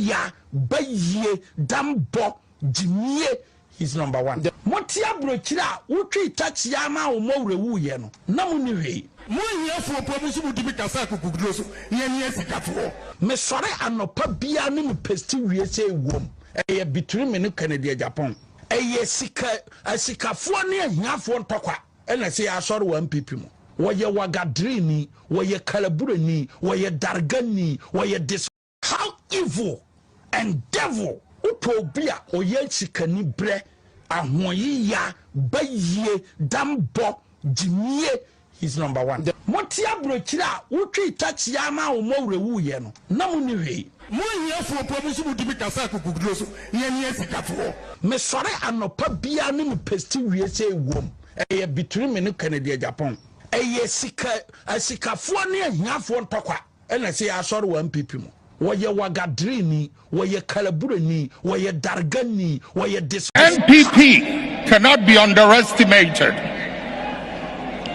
ya baye dambo jimie. He's number one. Motia brochira utwi touch yama o mowrewu ye no na munihwe mo here for promise mu dibi kasa kokugro so ye ne sikafo me sore anopa bia ne me pesti wiese ewom eye between me ne Canada Agyapong eye sikafo ne ahiafo ntokwa ena se ya sore wa NPP mu woye wagadrini woye kalaburani woye dargani woye dis how evil and devil utobia oye sikani bre ahoyi ya baye dambo jimie. He's number one. Motia brochira utwi touch yama o mowrewu ye no na munihwe mo here for promise mu dibi kasa kokugro so ye ne sikafo me sore anopa bia ne me pesti wiese ewom eye between me ne Canada Agyapong eye sikafo ne ahiafo ntokwa ena se ya sore wa NPP mu woye wagadrini woye kalaburani woye dargani woye dis NPP cannot be underestimated.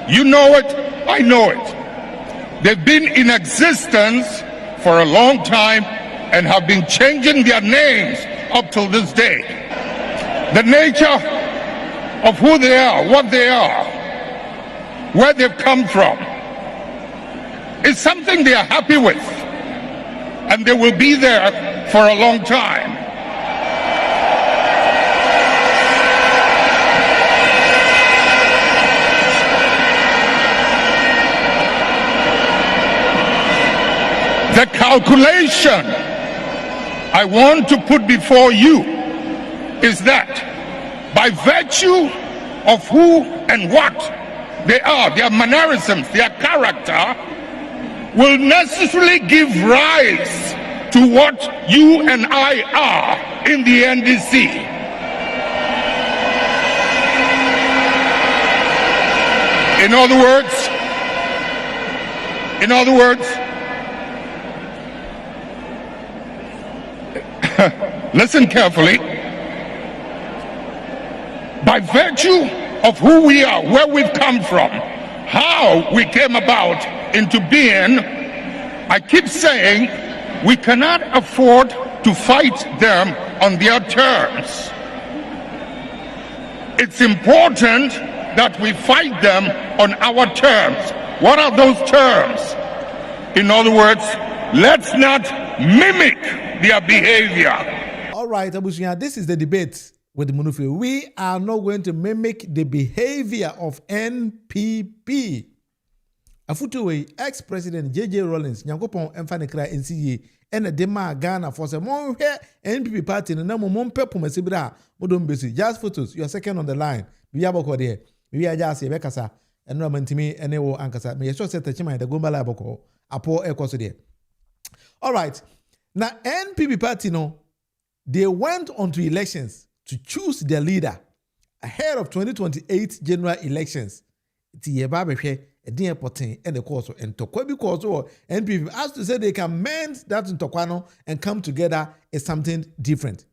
You know it, I know it. They've been in existence for a long time and have been changing their names up till this day. The nature of who they are, what they are, where they've come from, is something they are happy with. And they will be there for a long time. The calculation I want to put before you is that by virtue of who and what they are, their mannerisms, their character, will necessarily give rise to what you and I are in the NDC. In other words, listen carefully. By virtue of who we are, where we've come from, how we came about into being, I keep saying we cannot afford to fight them on their terms. It's important that we fight them on our terms. What are those terms? In other words, let's not mimic their behavior. All right, Abusuya, this is the debate with Munufi. We are not going to mimic the behavior of NPP. Afutuwe, ex-president JJ Rawlings, Nyankopon Mfanekra NCA, and the Dema Ghana for some more NPP party, and no more pepper Mesibra, Modum Bisi. Just photos, you are second on the line. We are Boko there. We are just a Bekasa, and Roman Timmy, and Ewo Ankasa. May I show set the Chima, the Gumbala Boko, Apo Ecoso there. All right. Now, NPP party, no, they went on to elections to choose their leader ahead of 2028 general elections. It's a dear potting and the course and Tokwabi course or NPP has to say they can mend that in Tokwano and come together is something different.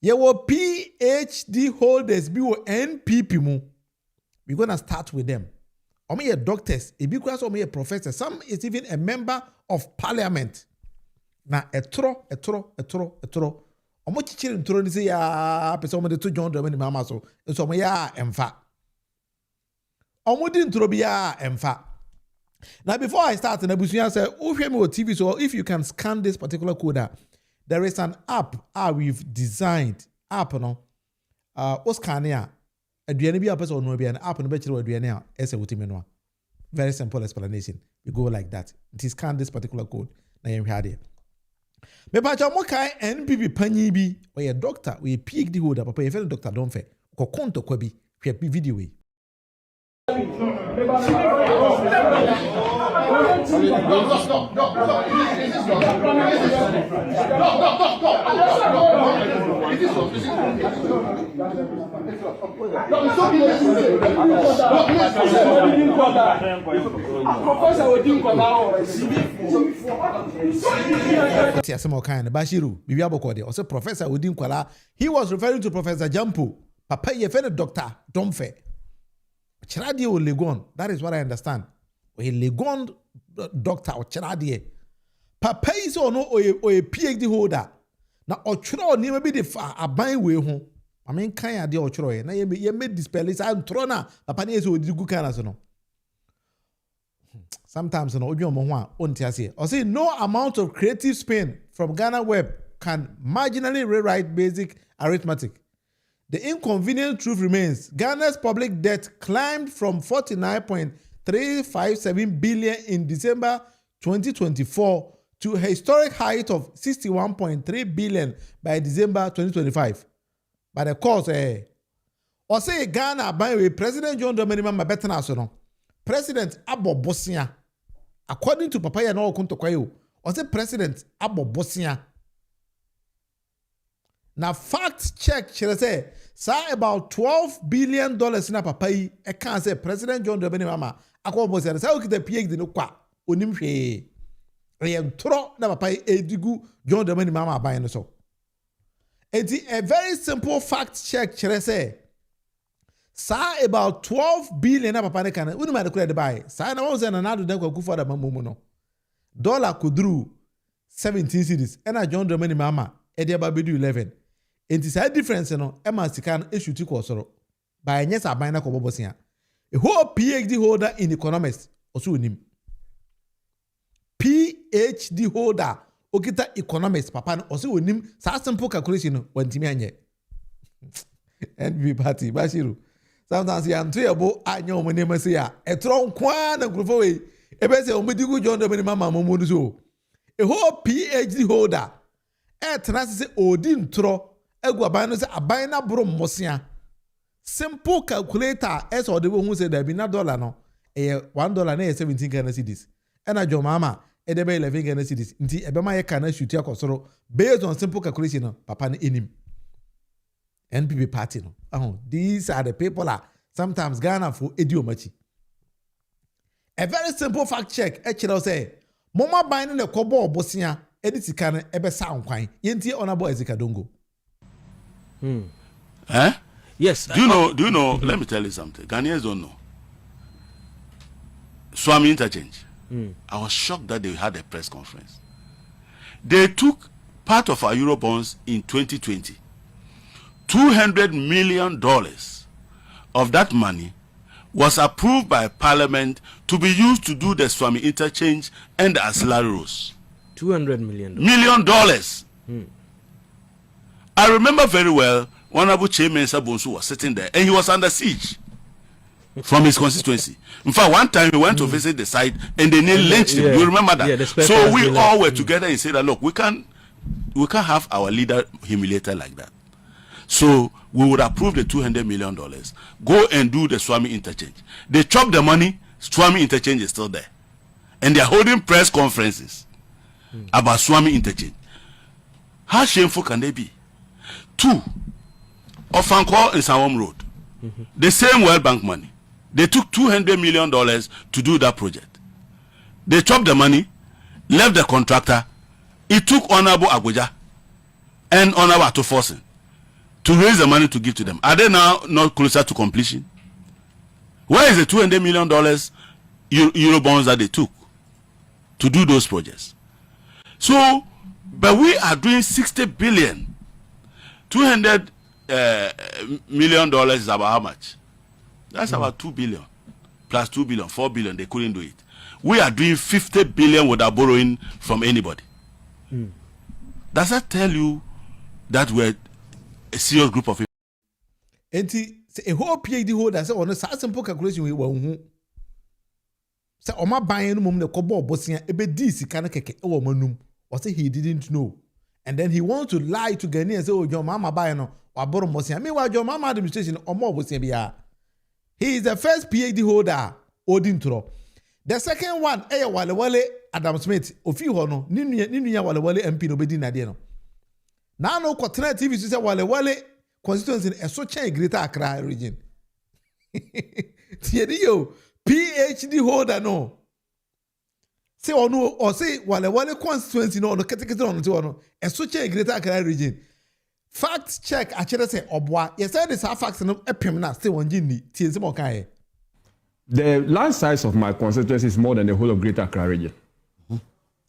Your PhD holders be NPP mu. We're gonna start with them. Or me a doctors, a big class or me a professor. Some is even a member of parliament. Now a tro. Omo chichiri ntoro ni say ya pese omo de to John Dramani mama so. So omo ya emfa. Omo di ntoro bi ya emfa. Now before I start, Nabusuya say, "Uhwe me o TV so if you can scan this particular code, there is an app we've designed. App no. O scan ya. Aduane bi a pese ono bi an app no be kire aduane a ese wotime no. Very simple explanation. We go like that. It scan this particular code. Na yem hwa there. Me pa cha mo kai NPP panyi bi or a doctor we PhD holder papa ye fellow Dr. Domfe ko konto kwa bi hwe video we Bashiru, Professor Odin Kwala. He was referring to Professor Jampo. Papa ye fellow Dr. Domfe. Chiradio Legon. That is what I understand. A Legon doctor or Chiradia. papa yi so no o PhD holder na ochro ni ma bi de fa aban we ho amen kan ade ochro ye na ye me dispel is antro na papa na so odi gu kan so no sometimes no odwo mo ho a onti ase o say no amount of creative spin from Ghana Web can marginally rewrite basic arithmetic. The inconvenient truth remains Ghana's public debt climbed from 49.357 billion in December 2024 to a historic height of 61.3 billion by December 2025. By the course, or say Ghana by way President John Dramani Mahama betena so no. President Abo Bosia, according to Papaya no Okunto Kwayo, or say President Abo Bosia. Now fact check, shall I say, about $12 billion in a papai. I can't say President John Dramani Mahama. I call Bosia. Say okay, the PhD no kwa onimhe. I am tro na papai edigu John Dramani Mahama buy no so. It's a very simple fact check, shall I say. About 12 billion na papa ne kana. Unu ma de kura de buy. Na won say na na do den kwa kufa da mamumu no. Dollar kudru 17 cedis. Na John Dramani Mahama e de ba bedu 11. Enti sa difference no e ma sika no eshuti ko soro. Ba enye sa ban na ko bobosia. A whole PhD holder in economics also onim. PhD holder okita economics papa no also onim sa simple calculation no wantimi anye. NPP party Bashiru. Sometimes you antoyabo anya omonema say ya etro nkwa na grofo we ebe say omedigu John Dramani Mahama momo so. A whole PhD holder tenase say odi ntro egu aban no say aban na bro mmosia. Simple calculator as or the one who said there be na dollar no $1 na 17 Ghana cedis. And a John Mahama e dey be 11 Ghana cedis. Nti ebe ma ye kana shoot akosoro based on simple calculation no papa ne enim. NPP party no. These are the people that sometimes Ghana for idiomachi. A very simple fact check. Echiro say, Mama buying the kobo bosia edisikane ebe sound kwine. Yenti honorable Ezekadongo. Eh? Yes. Do you know, let me tell you something. Ghanaians don't know. Swami interchange. I was shocked that they had a press conference. They took part of our Eurobonds in 2020. $200 million of that money was approved by Parliament to be used to do the Swami interchange and the ancillary roads. $200 million. I remember very well, Honorable Chairman Sabonsu was sitting there and he was under siege from his constituency. In fact, one time he went to visit the site and they nearly lynched him. You remember that? Yeah, so we all were together and said that, look, we can't have our leader humiliated like that. So we would approve the $200 million. Go and do the Swami interchange. They chop the money. Swami interchange is still there, and they are holding press conferences about Swami interchange. How shameful can they be? 2, Ofanko and Sawam Road, the same World Bank money. They took $200 million to do that project. They chopped the money, left the contractor. It took Honorable Abuja and Honorable Atoforsen to raise the money to give to them. Are they now not closer to completion? Where is the $200 million Euro bonds that they took to do those projects? So, but we are doing 60 billion. $200 million is about how much? That's about 2 billion. Plus 2 billion, 4 billion. They couldn't do it. We are doing 50 billion without borrowing from anybody. Does that tell you that we're a serious group of people? Enti a whole PhD holder say on a simple calculation we won. Say Oma buying no mum the kobo bosia ebe di sika na keke e wo manum. Or say he didn't know. And then he wants to lie to Ghanaians and say, oh, your mama buy no or borrow bosia. Meanwhile, your mama administration or more bosia biya. He is the first PhD holder Odintro. The second one, Walewale Adam Smith, of you no, Ninuya Walewale MP no bedi na de no. Now no Kotena TV to say Walewale constituency in a such a greater Accra region. Tiediyo PhD holder no. Say or no or say Walewale constituency no category on to no a such a greater Accra region. Fact check actually say obwa. Yes, I this facts no epim na say one jini tiense mo kan. The land size of my constituency is more than the whole of Greater Accra region.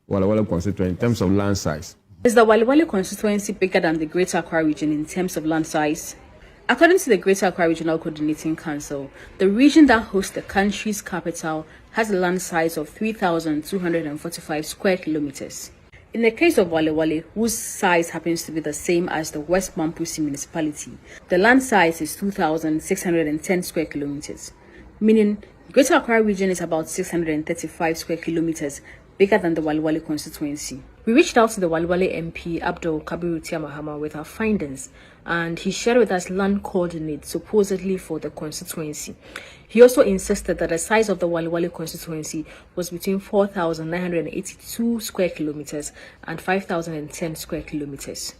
Wale constituency in terms of land size? Is the Wale constituency bigger than the Greater Accra region in terms of land size? According to the Greater Accra Regional Coordinating Council, the region that hosts the country's capital has a land size of 3,245 square kilometers. In the case of Wale, whose size happens to be the same as the West Mampusi municipality, the land size is 2,610 square kilometers, meaning Greater Accra region is about 635 square kilometers bigger than the Wale constituency. We reached out to the Wale MP Abdul Kabiru Tiamahama with our findings, and he shared with us land coordinates supposedly for the constituency. He also insisted that the size of the Wale constituency was between 4,982 square kilometers and 5,010 square kilometers.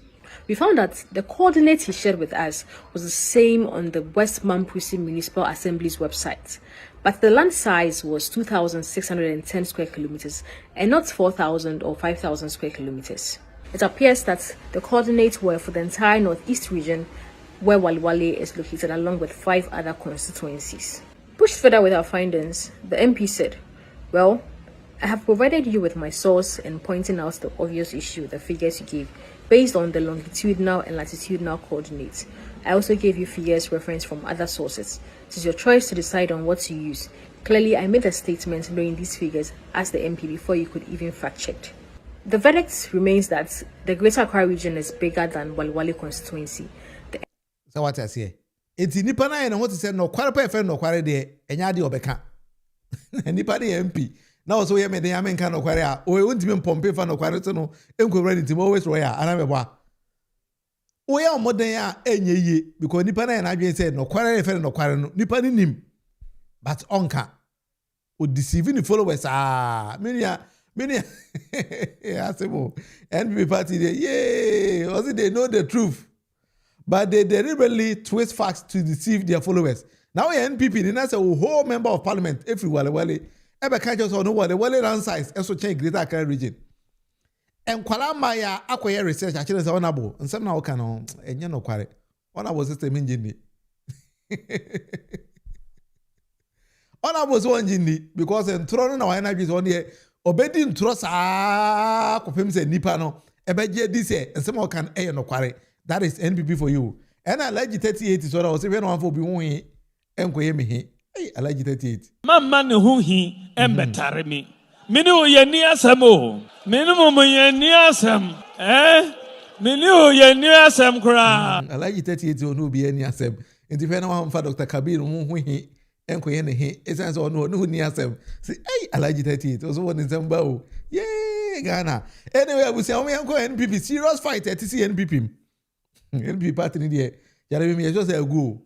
We found that the coordinates he shared with us was the same on the West Mampusi Municipal Assembly's website, but the land size was 2,610 square kilometers and not 4,000 or 5,000 square kilometers. It appears that the coordinates were for the entire northeast region where Wale is located, along with 5 other constituencies. Pushed further with our findings, the MP said, "Well, I have provided you with my source in pointing out the obvious issue with the figures you gave based on the longitudinal and latitudinal coordinates. I also gave you figures referenced from other sources. It is your choice to decide on what to use. Clearly, I made a statement knowing these figures as the MP before you could even fact-check." The verdict remains that the Greater Accra region is bigger than Wale constituency. So what I say? It's nipa na what say no kware pa efe no kware de enya de obeka. Nipa de MP. Na also ye me de ya menka no kware a o untimi pompe fa no kware to no enkwura ni tim always roya ana me boa. O ya omoden a enye yie because nipa na na adwen say no kware efe no kware no nipa ni nim. But onka o deceive the followers many NPP party they also they know the truth, but they deliberately twist facts to deceive their followers. Now NPP they not say a whole member of parliament every Wale ever can't just know what the Wale land size also change Greater Accra region. And kwalama ya akoye research actually say honorable and some now can enye no kware honorable system engine honorable so engine because en throne na why na be on here obedi ntro saa kopem se nipa no ebeje di se ensem kan eye no kware. That is NPP for you. And alleged 38 so that was even one for be hu enkoye me he alleged 38 mamma ne hu hi embetare mi mini o ye ni asem o minimum ye ni asem mini o ye ni asem kra alleged 38 o no be any asem independent one for Dr. Kabir hu hi enkoye ne he esan so no ni asem say alleged 38 also one in Zamba o yeah Ghana anyway we say o me enko NPP serious fight at see NPP NPP party ni there yare me just say agu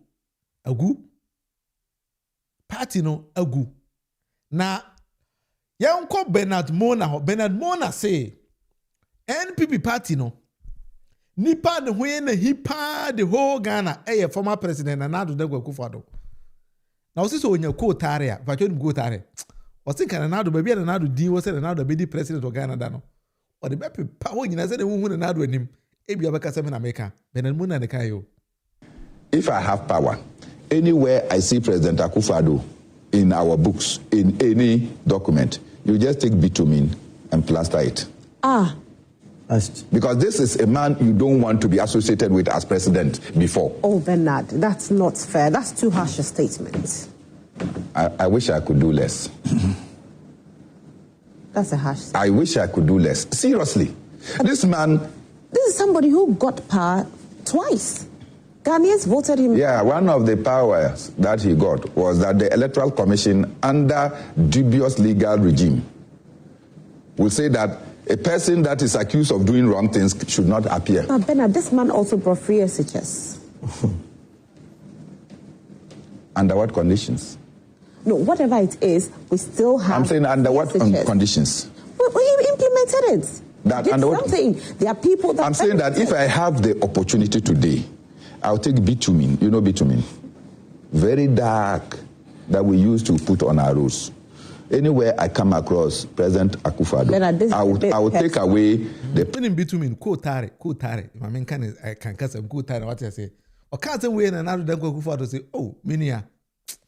party no agu na yanko Bernard Mona say NPP party no nipa de ho na hipa the whole Ghana former president Nana Ado Akufo-Addo na o so onya ko tare a fa chonu go tare o think Nana Ado ba bia Nana Ado din wo say Nana Ado be di president of Ghana da no o de be pa ho nyina say de hu Nana Ado anim e bia be ka say me na America Bernard Mona ne kai yo. If I have power, anywhere I see President Akufo-Addo in our books, in any document, you just take bitumen and plaster it. Because this is a man you don't want to be associated with as president before. Oh, Bernard, that's not fair. That's too harsh a statement. I wish I could do less. That's a harsh statement. I wish I could do less. Seriously. This man... This is somebody who got power twice. Ghanaians voted him. Yeah, one of the powers that he got was that the Electoral Commission, under dubious legal regime, will say that a person that is accused of doing wrong things should not appear. Now, Bernard, this man also brought free SHS. Under what conditions? No, whatever it is, we still have. I'm saying under what conditions? Well, he implemented it. That under something. There are people that. I'm saying that if I have the opportunity today, I'll take bitumen. You know bitumen? Very dark, that we use to put on our roads. Anywhere I come across President Akufo-Addo, I will take away the bitumen. Kotare. I mean, I can cast some kotare. What I say? Or can't say we and another Akufo-Addo say, oh, minia.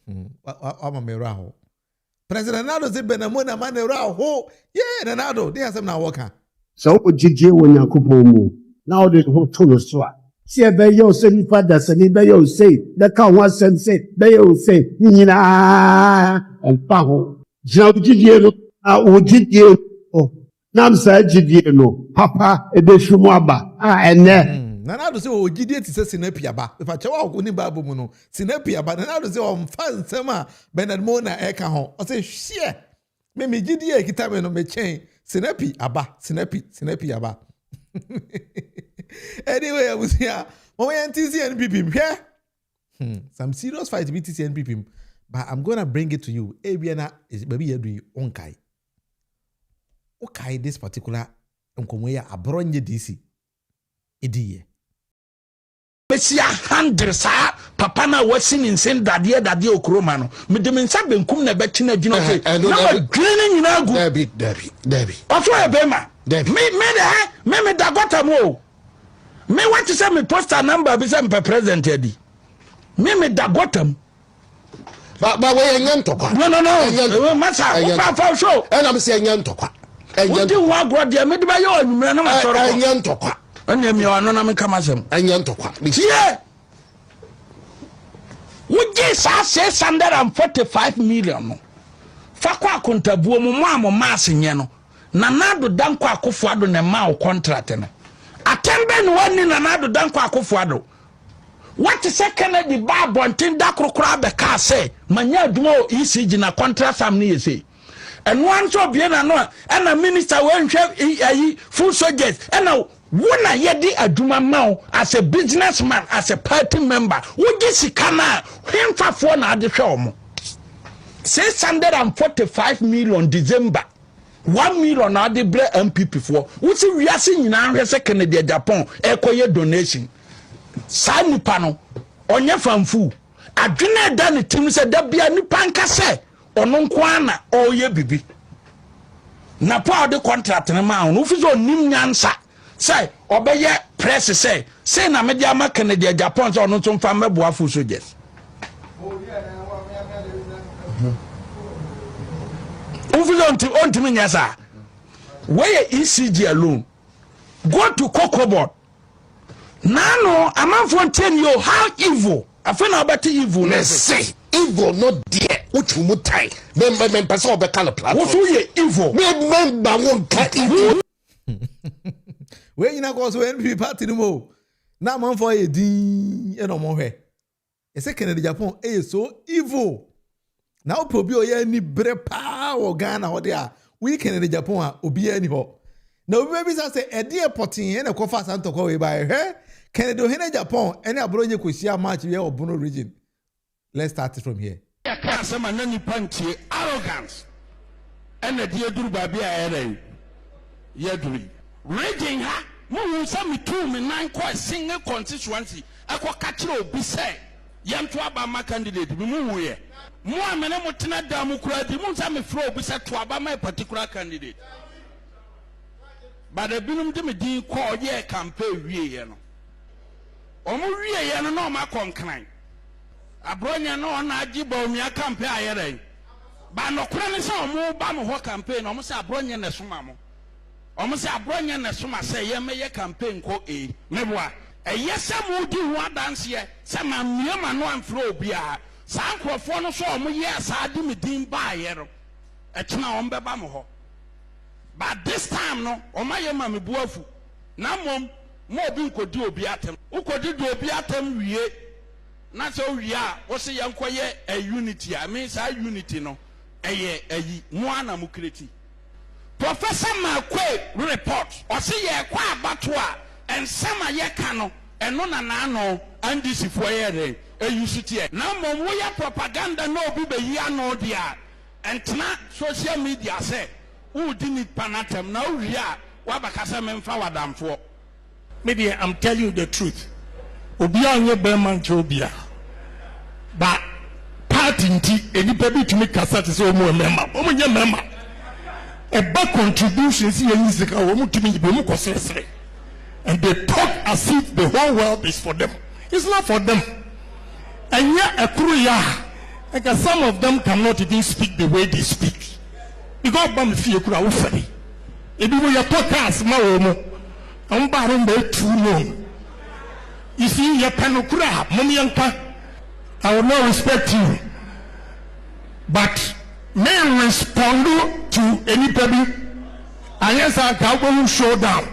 I'm a miraho. President Nado say benamona manera ho. Yeah, Nado, they are some now worker. So ojije wo Yakobon mu. Now they ho to no so a. See be yo say ni father say ni be yo say. The can one say be yo say. Nyina empa ho. Jina ojije no a ojije o. Nam sa ojije no. Papa e be hwemu aba. Ene. Nado say ojide ti say sinapi aba. If a chewa ko ni Bible mu no. Sinapi aba. Nado say o mfa nsem a Bernard Mona e ka ho. O say share. Me gidi e kita me no me chen. Sinapi aba. Sinapi aba. Anyway, I was here. When NPP here. Some serious fight with NPP. But I'm gonna bring it to you. Abiana is maybe you do onkai. Okay, this particular unkomwe abronye DC. Idiye. Mesia handre sa papa na wasi in send dadie okroma no. Me de mensa benkum na beti na dwuna fe. Na green nyina gu. Debi. Oso e bema. Me dagota mo. Me want to say me poster number be say me president edi. Me dagota mo. But we nyantokwa. No. Masa, opa fa show. And I'm saying nyantokwa. Odi wa gro de me de ba yo anumre na ma soro. Nyantokwa. Anya mi wa no na me kama sem. Nyantokwa. Yeah. We get 645 million no. Fa kwa kontabuo mu mass nye no. Nanado danko Akufo-Addo ne ma o contract no. Atembe no wani Nanado danko Akufo-Addo. What is Kennedy ba bontin da krokra be ka say manya aduma o ECG na contract am ne yesi. And one so bien na no and a minister when hwe full soldiers and now wona yedi aduma ma as a businessman as a party member wo gi sika na hemfafo na ade hwe omo 645 million December 1 million na ade bre NPP for wo si wiase nyina hwe se Kennedy Agyapong ekoye donation sa nipa no onye famfu adwene da ne tim se da bia nipa nka se ono nko ana oye bibi na pa de contract ne ma no fi so nim nyansa say obeye press say na media ma Kennedy Agyapong so ono nso mfa meboa fu soldiers on to me nyasa where ECG alone go to Kokobot. Nano, a man for 10 years, how evil? I feel about evil. Let's say evil, not dear. What you would tie? Men pass over color platform. What you evil? Men won't cut evil. Where you not go to NPP party no more? Now man for a D and no more. A second in Japan is so evil. Now probably any brepa or Ghana or there. We can in Japan obi any ho. Now baby say a dear potting and a coffee and to go by her. Kennedy Ohene Japan any abronye kwisia match here or Bono region. Let's start it from here. Arrogance. And the dear Duru Babi Aere. Yedri. Raging ha. Mu sami 2 me 9 kwa single constituency. Akwa kachiro bi say. Yam to aba ma candidate bi mu ye. Mu amene mutena da mu kura di mu sami flow bi say to aba my particular candidate. But the binum de me din call ye campaign wie ye no. Omo wie ye no ma konkran. Abronya no na Agyapong Bawumia campaign ayere. Ba no kura ne say omo ba mo ho campaign omo say abronya na soma mo. Omo say abronya na soma say ye meye campaign ko meboa. Eyese mo di ho dance ye say ma miema no amfro obia. Sa nkrofo no so omo ye sa di me din ba ayere. Etena omo beba mo ho. But this time no omaye ma me buafu. Na mom mo obi nkodi obi atem. Ukodi do obi atem wie. Na so wie a wo se yankoye a unity. I mean say unity no eye ayi mo ana mu kreti. Professor Makwe report o se ye kwa abato a ensama ye ka no eno na no andisi fo ye re eyusutie. Na mom wo ya propaganda no obi be yi ano dia. Entna social media say who didn't panatem now we are wabakasa memfa wadamfo. Maybe I'm telling you the truth. Obia nye beman chobia. But party nti enipa bi tumi kasa te so omo member. Omo nye member. Eba contributions ye yisika omo tumi be omo kosesere. And they talk as if the whole world is for them. It's not for them. And ya ekuru ya Because some of them cannot even speak the way they speak. Because bam fie kura wo fere. Ebi wo podcast ma wo mo. Am ba ro mbe too long. You see your panukura, mommy yanka. I will not respect you. But may respond to anybody. And yes, I can showdown.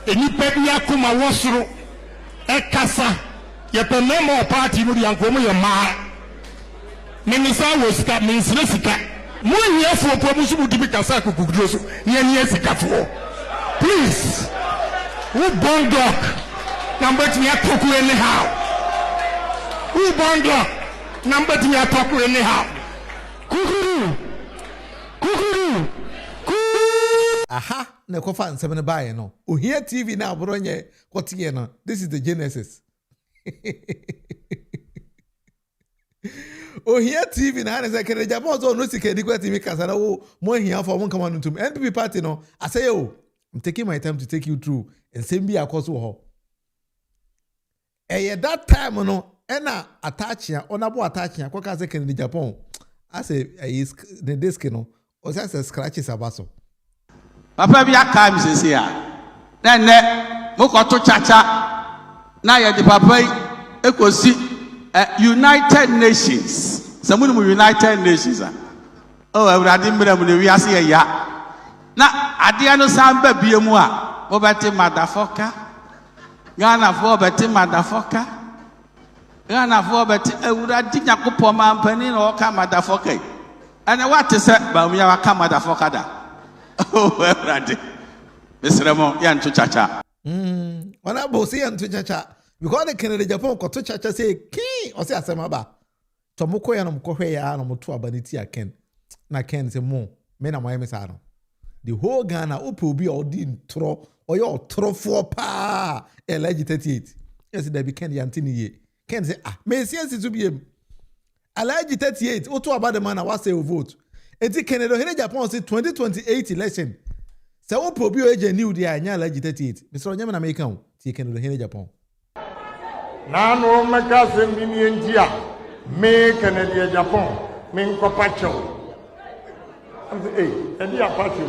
Anybody akuma wasuru ekasa yepe memo party no yankomo ye ma minisa wosika minsire sika mu hiafo promotion mu dibi kasa kokugro so ye sika fo please who bondok number to ya talk anyhow who bondok number to ya talk anyhow kukuru aha na kofa nsem ne bae no ohia tv na abronye kotie no this is the genesis ohia tv na na sekere Agyapong so no sikedi kwati mi kasa na wo mo hia for mo kama ntum NPP party no I say yo I'm taking my time to take you through nsem bi akoso ho that time no na attachia onabo attachia kwa kasa kene Agyapong I say the disk no o say scratches abaso papa bi aka mi sese a na ne mo ko to chacha na ye di papa ekosi United Nations samunu mu United Nations a o awurade mbere mu ne wi ase ye ya na ade no samba bie mu a wo beti motherfucker Ghana for beti motherfucker Ghana for beti awurade yakopɔ mampani na o ka motherfucker and what is it Bawumia wa ka motherfucker da oh, Brady. Mr. Mo, yantu chacha. Wana bosi yantu chacha. Because the Canada Agyapong koto chacha say ki o say asema ba. To moko ya no mkohwe ya no moto abaniti ya Ken. Na Ken say mo, me na moye sa no. The whole Ghana ope obi odi ntro, oyo trofo pa. Elegi 38. Yes there be Ken yantini ye. Ken say me sense to be em. Elegi 38, oto abade man na wa say vote. Eti Canada Agyapong say 2028 election. Se wo pobi o eje new dia anya Elegi 38. Mr. Onyema na make am ti Canada Agyapong. Na no meka sembi ni entia. Me Canada Agyapong. Me nkopacho. Am say eni apacho.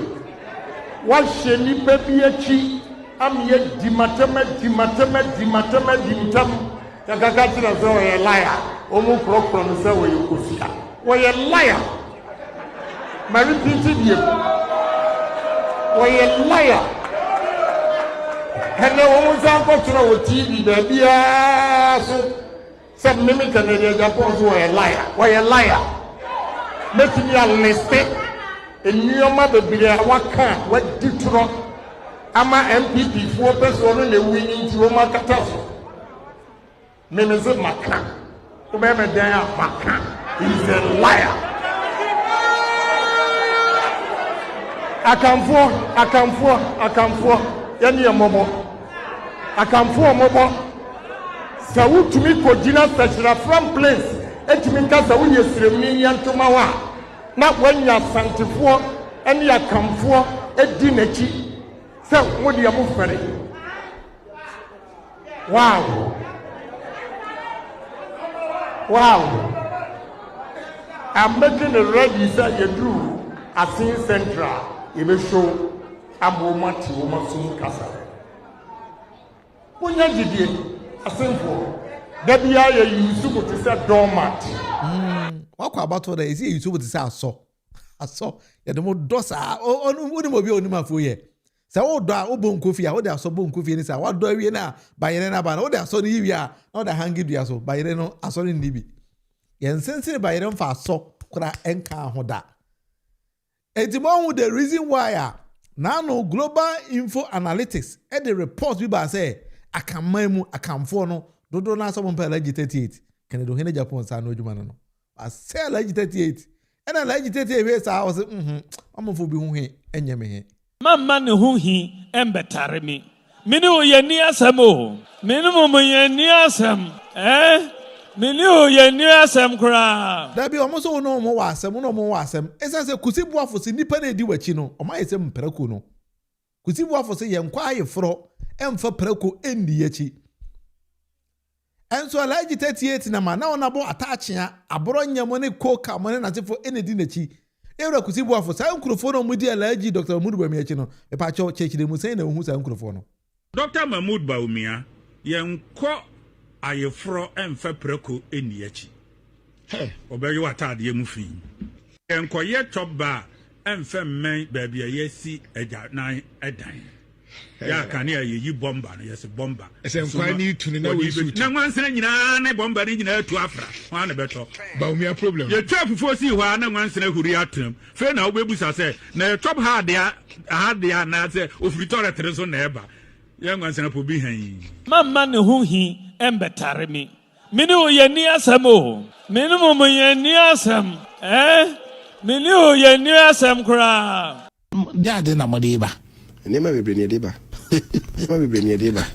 Wa sheni pebi echi am ye dimatema dimtam. Ya kakati na so ye liar. Omu krokro no say we yokofia. We ye liar. My repeated you. Why a liar? Hello, woman's uncle to TV, baby. Some mimic and Agyapong were a liar. Why a liar? Make me a mistake. And your mother be a waka, what did you I'm a NPP 4 person winning to Roma catastrophe. Mimic Macan. Remember, there, Macan is a liar. Akamfo yani ya mobo akamfo mobo sa wutumi kogina sachira from place etimi kasa wunye siremni yantoma wa na wanya santifo ene akamfo edi nachi sa wodi ya mufere wow I'm making it ready say you do Asin Central Ibe show aboma ti wo masun kasa. Wonya gidie asenfo da bia ya yusufu ti say doormat. Wakwa about what is yusufu ti say aso. Ya de mo dosa oni mo bi oni mafo ye. Say wo do a obo nkofi a wo de aso bo nkofi ni say wo do awie na bayere na ba na wo de aso ni wi a na wo de hangi dua so bayere no aso ni bi. Yen sense bayere mfa aso kura enka ahoda. Etibon the reason why now no global info analytics at the report we ba say akamfo no dodo na so mpa Elegi 38 Canada Agyapong sa no adwuma no I say Elegi 38 and Elegi 38 we say I say amfo bi hu he enye me he mamma ne hu hi embetare mi mini o ye ni asem o mini mo ye ni asem mini o ye ni asem kra da bi omo so no mo wa asem esa se kusibu afosi nipa na edi wachi no o ma yese mperako no kusibu afosi ye nkwa ayefro emfa perako endi yachi And so alleged 38 na ma na onabo attaching aboro nyamone koka money na for anything nechi. Ewa kusibu afo sa nkrofo mudi alleged Dr. Mahmoud Bawumia chi no. E pa cho chechi de musen na hu sa nkrofo no. Dr. Mahmoud Bawumia yenko ayefro emfa preko eni achi. Obeyo atade ye mufi. Yenko ye choba emfa men baby yesi eja nan edan. Ya kane ayi bomba no yes bomba. Ese nkwani tuni na we shoot. Na nwanse nyina na bomba ni nyina atu afra. Wan na beto. Bawumia problem. Ye trap fo si hwa na nwanse na huri atem. Fe na obebusa se na top hard ya na se ofritore trezo na eba. Ye nwanse na po bi han. Mamma ne ho hi embetare mi. Mini o ye ni asem o. Mini mo ye ni asem. Mini o ye ni asem kra. Dade na modiba. Nema be brenia deba. Nema be brenia deba.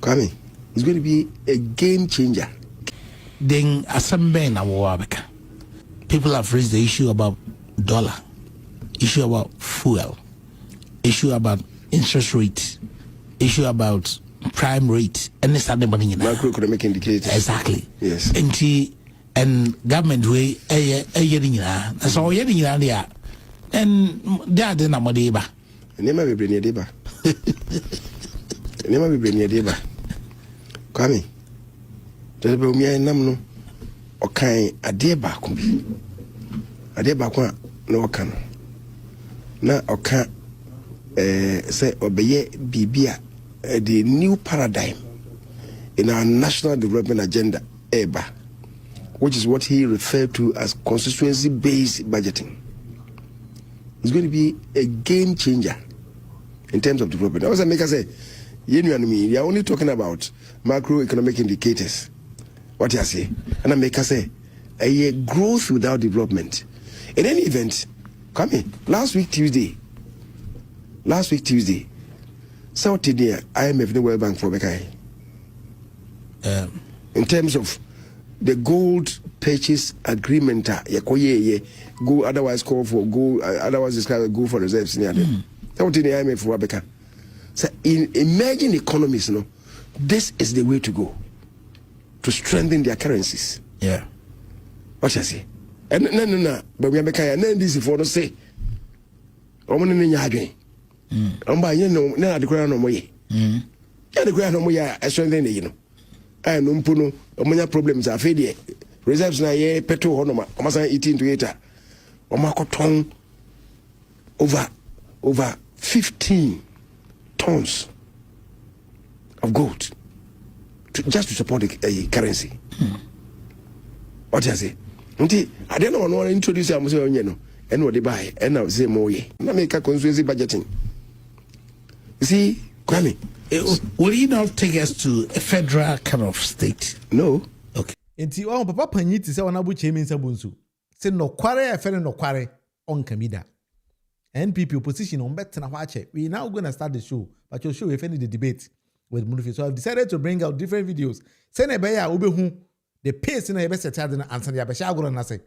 Kwame, it's going to be a game changer. Then asambe na wo abeka. People have raised the issue about dollar, issue about fuel, issue about interest rate, issue about prime rate, and this other money in macroeconomic indicators. Exactly. Yes. And government way that's all there. And there then I'm a Nema be brenia deba. Nema be brenia deba. Kwame, Dr. Bawumia nam no okan ade ba ko bi. Ade ba ko na okan. Na okan say obeye bibia the new paradigm in our national development agenda EBA, which is what he referred to as constituency based budgeting. It's going to be a game changer in terms of development. I was make say, you and me, they are only talking about macroeconomic indicators. What you say? And I make say, a growth without development. In any event, come in. Last week Tuesday, South India, IMF, the World Bank for Bekai. In terms of the gold purchase agreement, go otherwise call for gold, otherwise described gold for reserves near them. South India, IMF for Bekai. So in emerging economies, this is the way to go to strengthen their currencies. Yeah. What I say? And no, but we are Bekai, and then this is for the say. Amba no na adekura no moye ya adekura no moye a strengthen the I no mpuno omonya problems afi de reserves na ye petrol ho no ma omasan 18 to 8 omakoton over 15 tons of gold just to support the currency. What I say? Nti I don't know introduce am say onye no and what they buy and now say more ye na make a constituency budgeting. You see, Kwame, will he not take us to a federal kind of state? No. Okay. Enti o papa panyi ti se wona bu chemi nsabunsu. Se no kware afere no kware on kamida. NPP opposition on bet na ho ache. We now going to start the show. But your show we finish the debate with Munufi. So I've decided to bring out different videos. Se na be ya obehu the pace na ye be set na answer ya be sha agoro na say.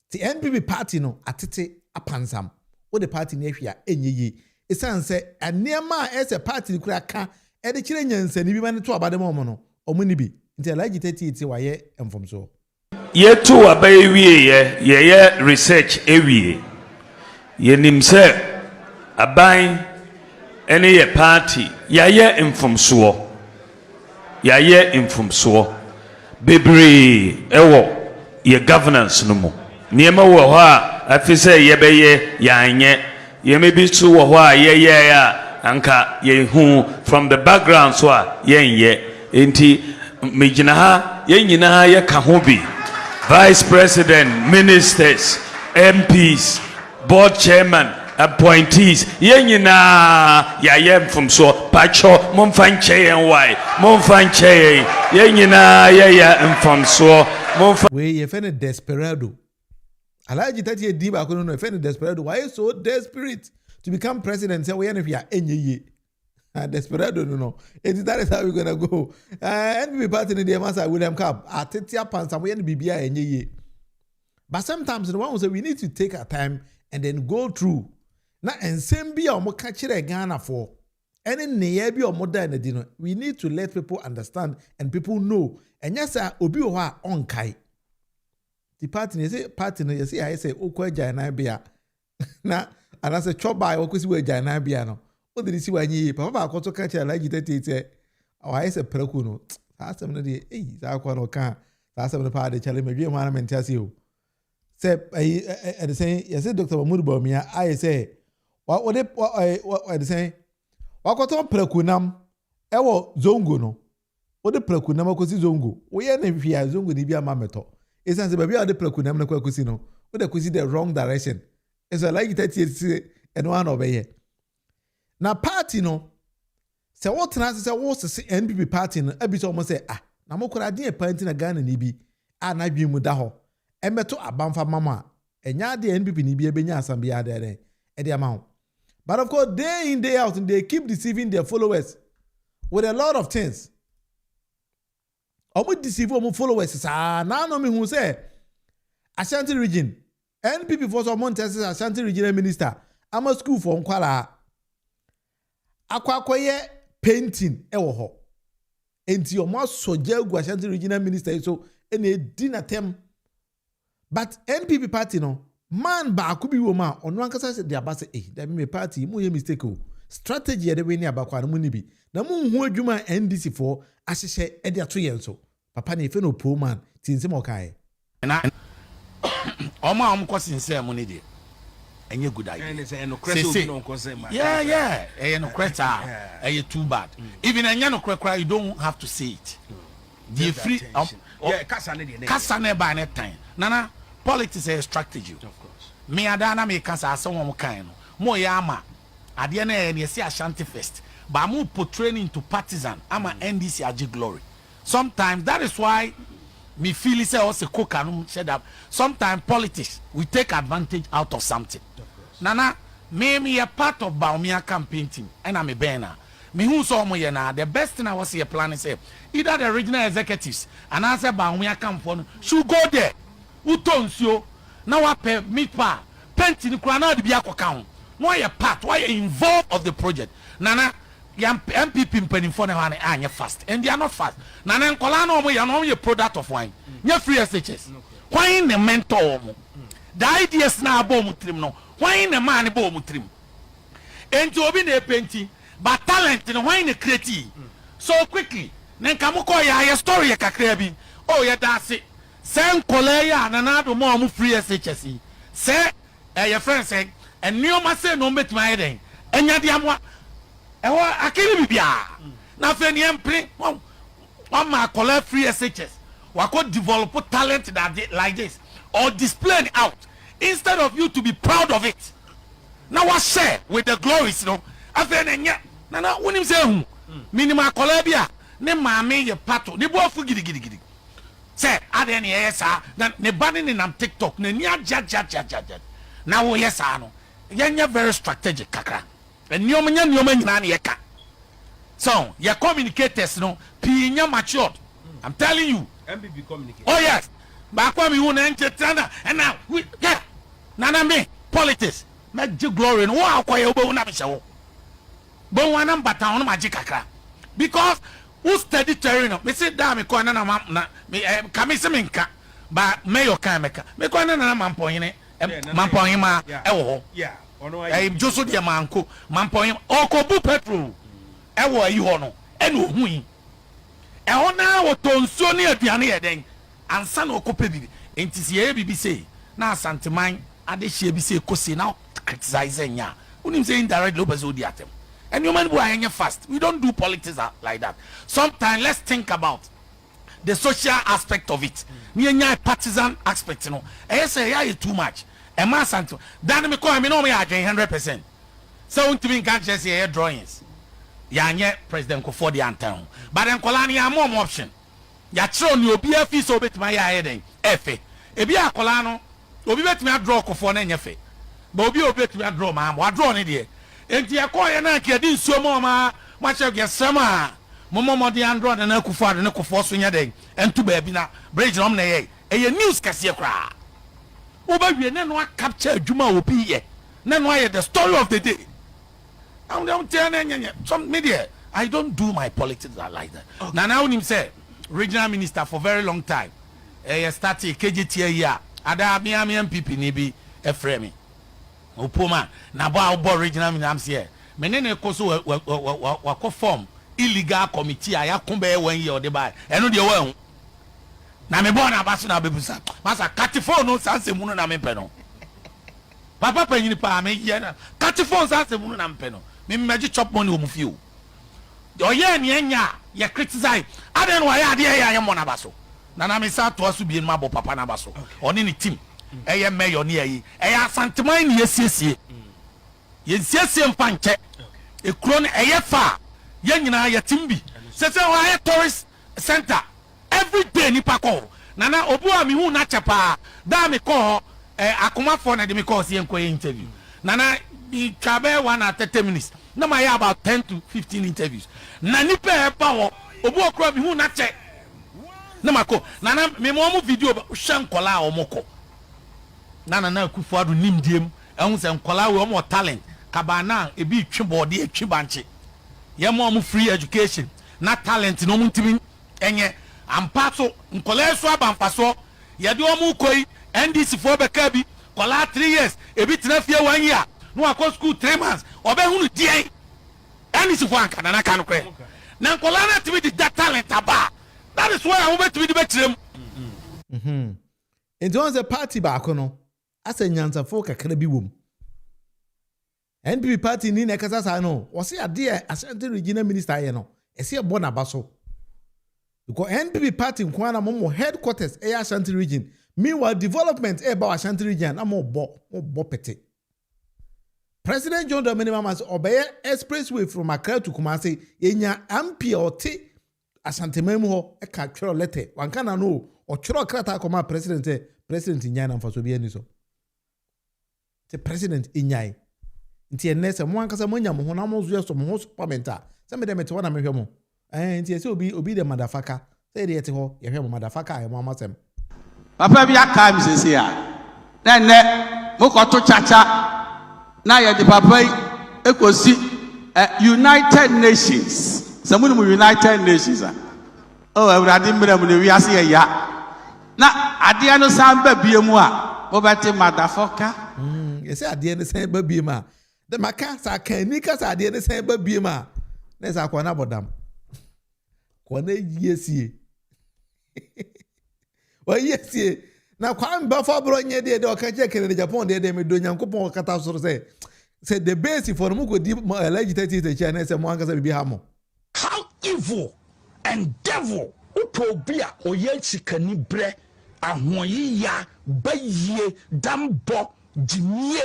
The NPP party no atete apansam. O the party na hwia enyeye. Esan say anema as a party kura ka e de kire nyansa ni bi ma ne to abade mo no omo ni bi nti alagi 38 wa ye emfomso ye to abaye wie ye research ewie ye nim say aban ene ye party ye emfomso bebre ewo ye governance no mo niema wo ho a afi say ye be ye yanye ye may be true wa yeah anka ye hu from the background so ye enti me gina ha ye nyina ha ye ka ho bi vice president ministers MPs board chairman appointees ye nyina ya ye from so pacho momfan cheyen why momfan cheyen ye nyina ye from so momfan we ye fe desperado. Alagi 38 di ba kono no fe desperado. Why is so desperate to become president? Say we are enyeye. Desperado no. That is how we're gonna go. NPP party in the master William Cab. Atetia pansa we bibia enyeye. But sometimes the one who say we need to take our time and then go through. Na ensem bia o mo ka kire Ghana for. Any near be or modern dinner. We need to let people understand and people know. And yes, obi wa on kai. The party is a party. You see, I say, "Okwe jana bia." Na, and I say, "Chop by okusi we jana bia no." What did you see when you papa akoto catch a like it? Oh, I say prekuno. That's some of the that one can. That's some of the part the challenge. Me want to tell you. Say, I say, yes, Dr. Mahmoud Bawumia. I say, what they say? Wakoto prekunam ewo zongo no o de prekunam akosi zongo wo ye na hwia zongo ni bia mameto esan se ba bia o de prekunam na kwakosi no o de kosi the wrong direction eso like that say eno an obeye na party no se what na se wo se NPP party no abi so mo say na mokora de party na Ghana ni bi na dwi mu da ho emeto abamfa mama enya de NPP ni bi ebenya asam bia de e de ama. But of course, day in, day out, and they keep deceiving their followers with a lot of things. Omo deceive omo followers. Now no me who say Ashanti region. NPP for some months Ashanti regional minister. I'm a school for Nkwala. Akwakoye painting ewo ho. Enti omo soja gu Ashanti regional minister so ene dinner tem. But NPP party no. Man ba akubi woma ono ankasa se dia ba se that me party mu ye mistake o strategy de we ni abakwa no mu ni bi na mu hu adwuma NDC for ahyehye e de ato yen so papa na efe no pro man tinse mo kai na oma ko sinse mu ni de enye good idea no crazy no ko say yeah no crazy too bad even enye no crazy you don't have to say it the free kasa na ba na time nana politics is a strategy. Of course. Me adana me kasa asem kind no. Mo ya ama ade na ye see Ashanti first. But mo portraying into partisan ama NDC agi glory. Sometimes that is why me feel say also coca no shed up. Sometimes politics we take advantage out of something. Of Nana me a part of Bawumia campaign team and I'm a banner. Me who saw mo ye na the best thing I was here planning say either the regional executives and answer Bawumia campaign should go there. Utonsio na wape mipa penti ni kura na de bia koka ho no ye part why involved of the project nana yam MPP mpanimfo na wane anye fast and they are not fast nana nkola na omo ye no ye product of wine nya free SHS why ne mentor omo the ideas na abo mu trim no why ne man bo mu trim enti obi na penti but talent no why ne create so quickly na nkamoko ya story ya kakra bi oh ya dase Sen koleya nanado mo amu free SHS se your friend say and new say no bet my den enya dia mo e ho akiri bibia na fe ne empre one ma collect free SHS we could develop talent that like this or display it out instead of you to be proud of it now what share with the glories no afe ne nya na wonim say hu minima collect bia ne maame ye pato ne bo afu gidigidi say ade ne yesa na ne bani ne nam TikTok na ni aja na wo yesa no yenya very strategic kakra eniom nyina ne yeka so your communicators no pinya matured I'm telling you MPP communicate oh yes ba kwa mi hu na entetana and now we yeah nana me politics magic glory no wa akwa ye obo na me hyewo bon wana mbata hono magic kakra because who study terrain me say da me ko na me kame se me nka ba me yo kan meka me ko na mampoyene mampoyema ewo ho yeah ono joso de manko mampoyem okobu petrol ewo ayi ho no ene ohui e ho na wo tonsuo ne aduane ye den ansa na okope bibi entisi ye bibi say na asanteman ade hie bi say kosi na criticize nya unim say indirect lobes odi atem. And you man are fast. We don't do politics like that. Sometimes let's think about the social aspect of it. Me partisan aspect, you know. I say yeah, too much. A mass and then me call me no me 100%. So to me can't just say drawings. Ya President ko for the anthem. But then kolani ya more option. Ya throw ni obi afi so bet my ya den. Efe. Ebi akola no obi bet me draw ko for na nyefe. But obi bet me draw ma wa draw ni de. Enti yakoye na ke di nsuo mo ma che gesema momo de andro na kufa de ne kofo so nya den entu ba bi na bridge no na ye news kase kra wo ba wie ne no capture adwuma obi ye ne no aye the story of the day I'm telling you, some media. I don't do my politics like that. Okay. Now him say regional minister for very long time. Started KGT year. Ada me NPP ni bi efremi. Opoma na bo regional minister am say. Menene koso wa form illegal committee aya kun be 1 year de ba. Eno de wa hu. Na me born abaso na bebusa. Masa katifo no sanse mu no na me pe no. Papa panyin pa me ye na. Katifo sanse mu no na me pe no. Me meji chop money o mu fi o. Oye ni enya ye criticize. Aden wa ya de ya mo na baso. Na na me sa to aso bi ma bo papa na baso. Oni ni team. Eye mayor ni ayi. Eye asanteman ni yesiesie. Yesiesie mpanche. E kro ne eye fa. Ye nyina ye team bi. Se wa ye tourist center. Every day ni pa ko. Nana obu a mi hu na chepa. Da me ko akoma for na de me ko se enko interview. Nana bi trabe 1 at 30 minutes. Na my about 10 to 15 interviews. Na nipa e pa wo obu okro bi hu na che. Na mako na me mo video hwe nkola a omoko. Na kufu adu nimdiem ehun se nkola we omo talent kabana e bi twi body atwi banche. Ye mo free education na talent no mutimi enye ampa so nkola so abampa so ye de omo koi NDC for beka bi kola 3 years e bi tena fie 1 year no akọ school 3 months obe hunu die NDC for anka na kan kwe na nkola na timi di that talent aba. That is why I want to be the better. And once a party back on, as a nyansa folk a crabby womb. NPP party ni nekasa no, was a dear Ashanti regional minister, you know, a see a bona basso. Because NPP party in Kwana Momo headquarters, a Ashanti region. Meanwhile, development about Ashanti region, I'm more bopete. President John Dominic Mamas obey expressway from Accra to Kumasi, Yenya MP or T. Asante memu ho e ka twero letter wanka na no o twero krata akoma president nyai na mfaso bi ani so te president nyai nti enese mo anka se mo nya mo ho na mo zo yeso mo ho parliament se me dem te ho na me hwe mo nti ese obi de madafaka se de yete ho ye hwe mo madafaka e mo amasem papa bi aka mi sese a na ne mo ko to chacha na ye de papa ekosi United Nations. Someone mu United Nations. Oh, everybody mmerem ne wiase ya. Na ade no samba biemu a, wo beti motherfucker. Yesi ade no samba biemu a. De maka sa kanika sa ade no samba biemu a. Na sa kwa na bodam. Kwa na yesie. Wa yesie. Na kwa mba fa bro nye de o ka je kene Japan de me do Nyankopon kata soro say the base for mu go di legislative che na say mo anka say bi ha mo. How evil and devil utobia oyensikani bre ahoyiya baye dambo jimie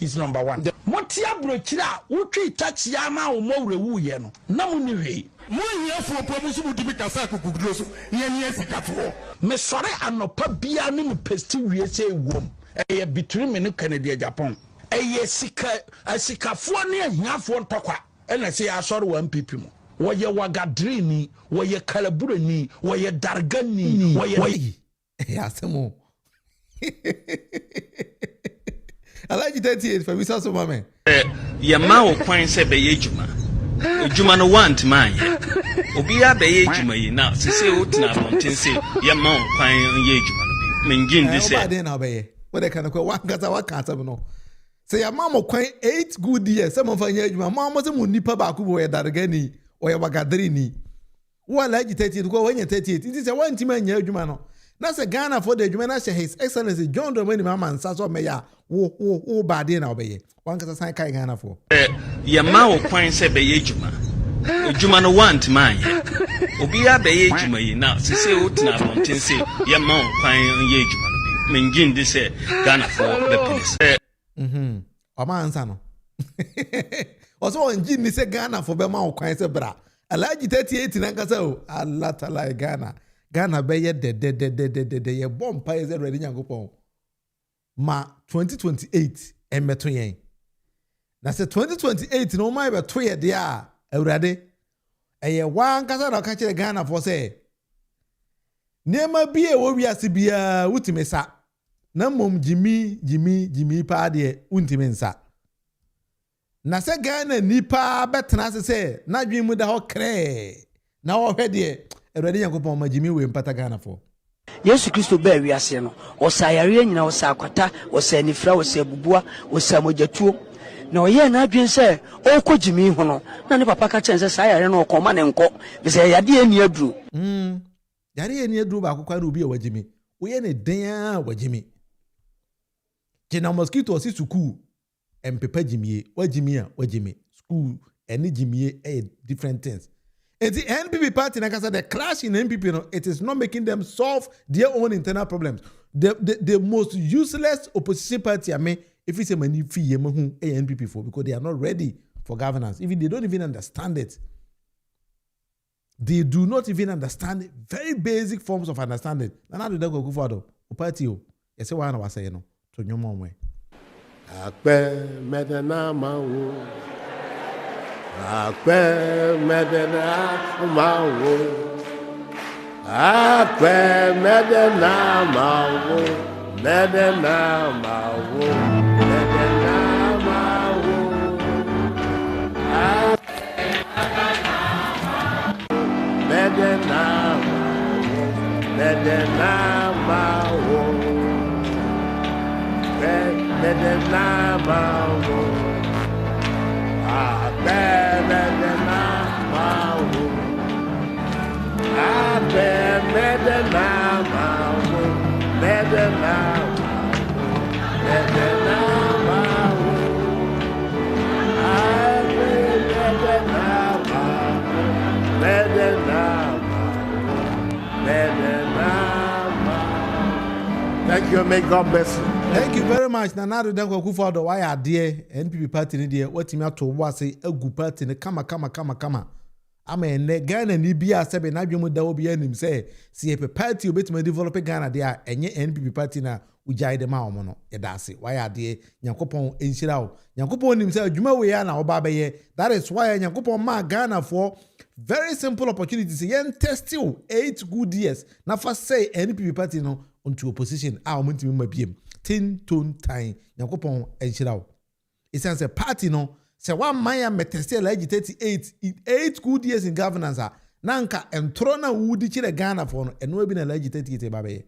is number 1. Motia brochira utwi tachia ma omowrewu ye no na mu ni hwe mo hia fo promise mu dibi kasa kokugro so ye sikafo me sore anopa bia ne me pesti wie se wom eye between me no Canada Agyapong eye sikafo ne ahiafo ntokwa ena se ya sore 1 NPP mo woye wagadrini woye kalaburani woye dargani woye asemo alaji 38 for visa so mama ye ma wo kwan se be yejuma ejuma no want man obi ya be yejuma yi na se wo tena abonten se ye ma wo kwan ye ejuma no bi mengin di se ba den na be ye wo de kan ko wakata wakata no se ya ma mo kwan 8 good years se mo fa nye ejuma mo se mo nipa ba ku bo ye dargani oya wagadrini wala ji 38 ko wanya 38 it is a one team anya adwuma no na se Ghana for the adwuma na she His Excellency John Dramani Mahama nsa so meya wo baade na obeye wan kasa san kai Ghana for ye ma wo kwan se be yejuma ejuma no want man obi ya be yejuma yi na se wo tena abonten se ye ma wo kwan ye ejuma no bi mengin di se Ghana for the police ama ansa no also on jini se Ghana for be ma okwan se bra alaji 38 na nkasa o Allah tala Ghana be ye de ye bomb pa ze ready Nyankopon ma 2028 emeto yen na se 2028 no ma be to ye de a awurade eye wan kasa na ka kire Ghana for say nema bi e wo wiase bia wutime sa na mom jimi pa de untime nsa Na se Ghana nipa betena se na dwen mu da ho kre na wo hwe de Awurade Nyankopɔn magimi we mpata Ghana for Yesu Kristo ba wiase no osayare nyina osakwata osanifra osabubua osamojatuo na oye na adwen se okogimi ho no na ne papa ka chen se sayare no okoma ne nko be se yade ani aduru yare ani aduru ba akokwa na obi e wagimi oye ne den wagimi kina mosquito si suku empepa jimie wagimi school any jimie different things. And the NPP party, like I said, the clash in NPP, no, it is not making them solve their own internal problems. The most useless opposition party, I mean, if it's a manifi, NPP for, because they are not ready for governance. Even they don't even understand it. They do not even understand very basic forms of understanding. And how do they go for the party? Yes, I was saying no to your mom way. Akwe medena mawo Akwe medena mawo Medena mawo Medena mawo Medena mawo Medena mawo Medena mawo Thank you, may God bless you. Thank you very much. Nanado Danko Kufuado, why are dear NPP party in there? What me to was a good party in the kama. I'm a Ghana Nibia Sebe Nabium da obi enim say, see a party bit me develop Ghana there and ye NPP party na ujai de maomono. Edasi, why are dear Yankopon in Shirao? Yankopon himself, Jumawiana or Babaye. That is why Yankopon ma Ghana for very simple opportunities. Yen test you 8 good years. Na first say NPP party no onto opposition. I want to be PM. 10 tone time Yankopon enchirao. It says a party no say one maya meteste legislate 8 good years in governance nanka entrona wudi chire Ghana for no eno bi na legislate ite babaye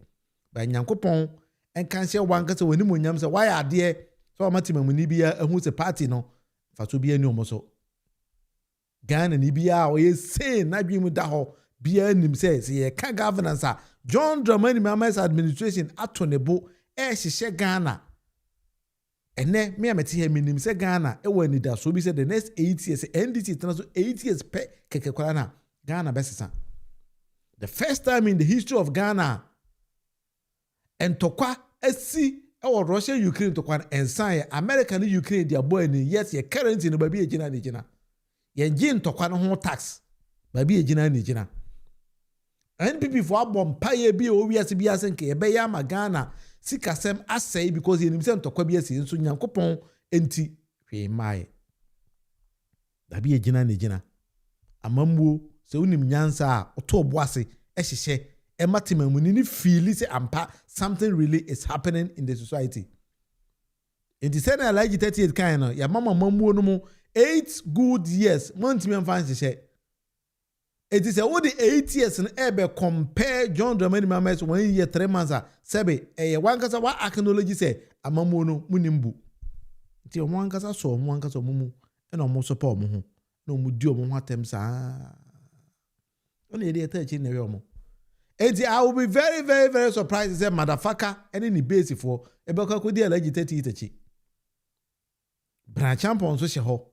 ba Yankopon en kan se wan ka se wani munyam se why ade so matima ni bia ehu se party no fa so bia ni omoso Ghana ni bia o ye say na dwimu da ho bia nim se ye ka governance John Dramani Mahama's administration atonebo hyehyɛ Ghana ene me amete here minim sɛ Ghana e wani da so bi sɛ the next 8 years NDC tana so 8 years pe keke kwala na Ghana besesa the first time in the history of Ghana entokwa asi e wo Russia Ukraine tokwa ensan America and Ukraine dia boy ni yes ye currency no ba bi egina ni gina ye gin tokwa no ho tax ba bi egina ni gina NPP for abom paye bi o wiase bi asenke e be ya ma Ghana sikasem asay because yenim se ntokwa bi asi nso Nyankopon enti hwe mai da bi egina na egina amammuo se unim nyansa a oto oboase ehyehyɛ ematemamuni ni feel say ampa something really is happening in the society enti se na like 38 kind no ya mama mammuo no mu 8 good years montimi amfa hyehyɛ. It is a 8 years and ebe compare John Dramani Mahama's 1 year 3 months sebe one kasa wa acknowledge say amamu no munimbu nti omo kasa so omo kasa omo na omo support omo ho na omo di omo ho atem sa on e dey touch na we omo enti I will be very very very surprised say motherfucker any ni base for ebe ka ko di alagi 30 itachi bra champion so she ho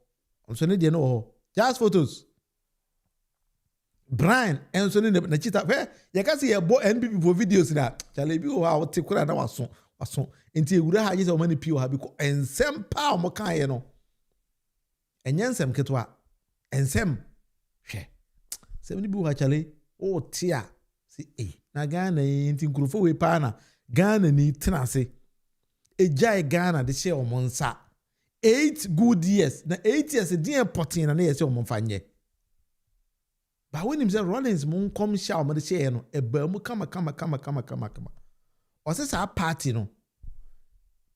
so ne dey no ho just photos Brian and so na chita where you can see a boy NPP for videos na chale bi o ha te kura na waso enti ewura ha je se o mani pio ha bi ko ensem pa o mo kan ye no enye ensem ketwa ensem hwe se ni bi o ha chale o tia si na Ghana enti nkurofo we pa na Ghana ni tenase ejai Ghana de she o mo nsa 8 good years na 8 years dey important na ye se o mo fanye. But when him say Rollins mun come show me the share no eba mu kama. O say sa party no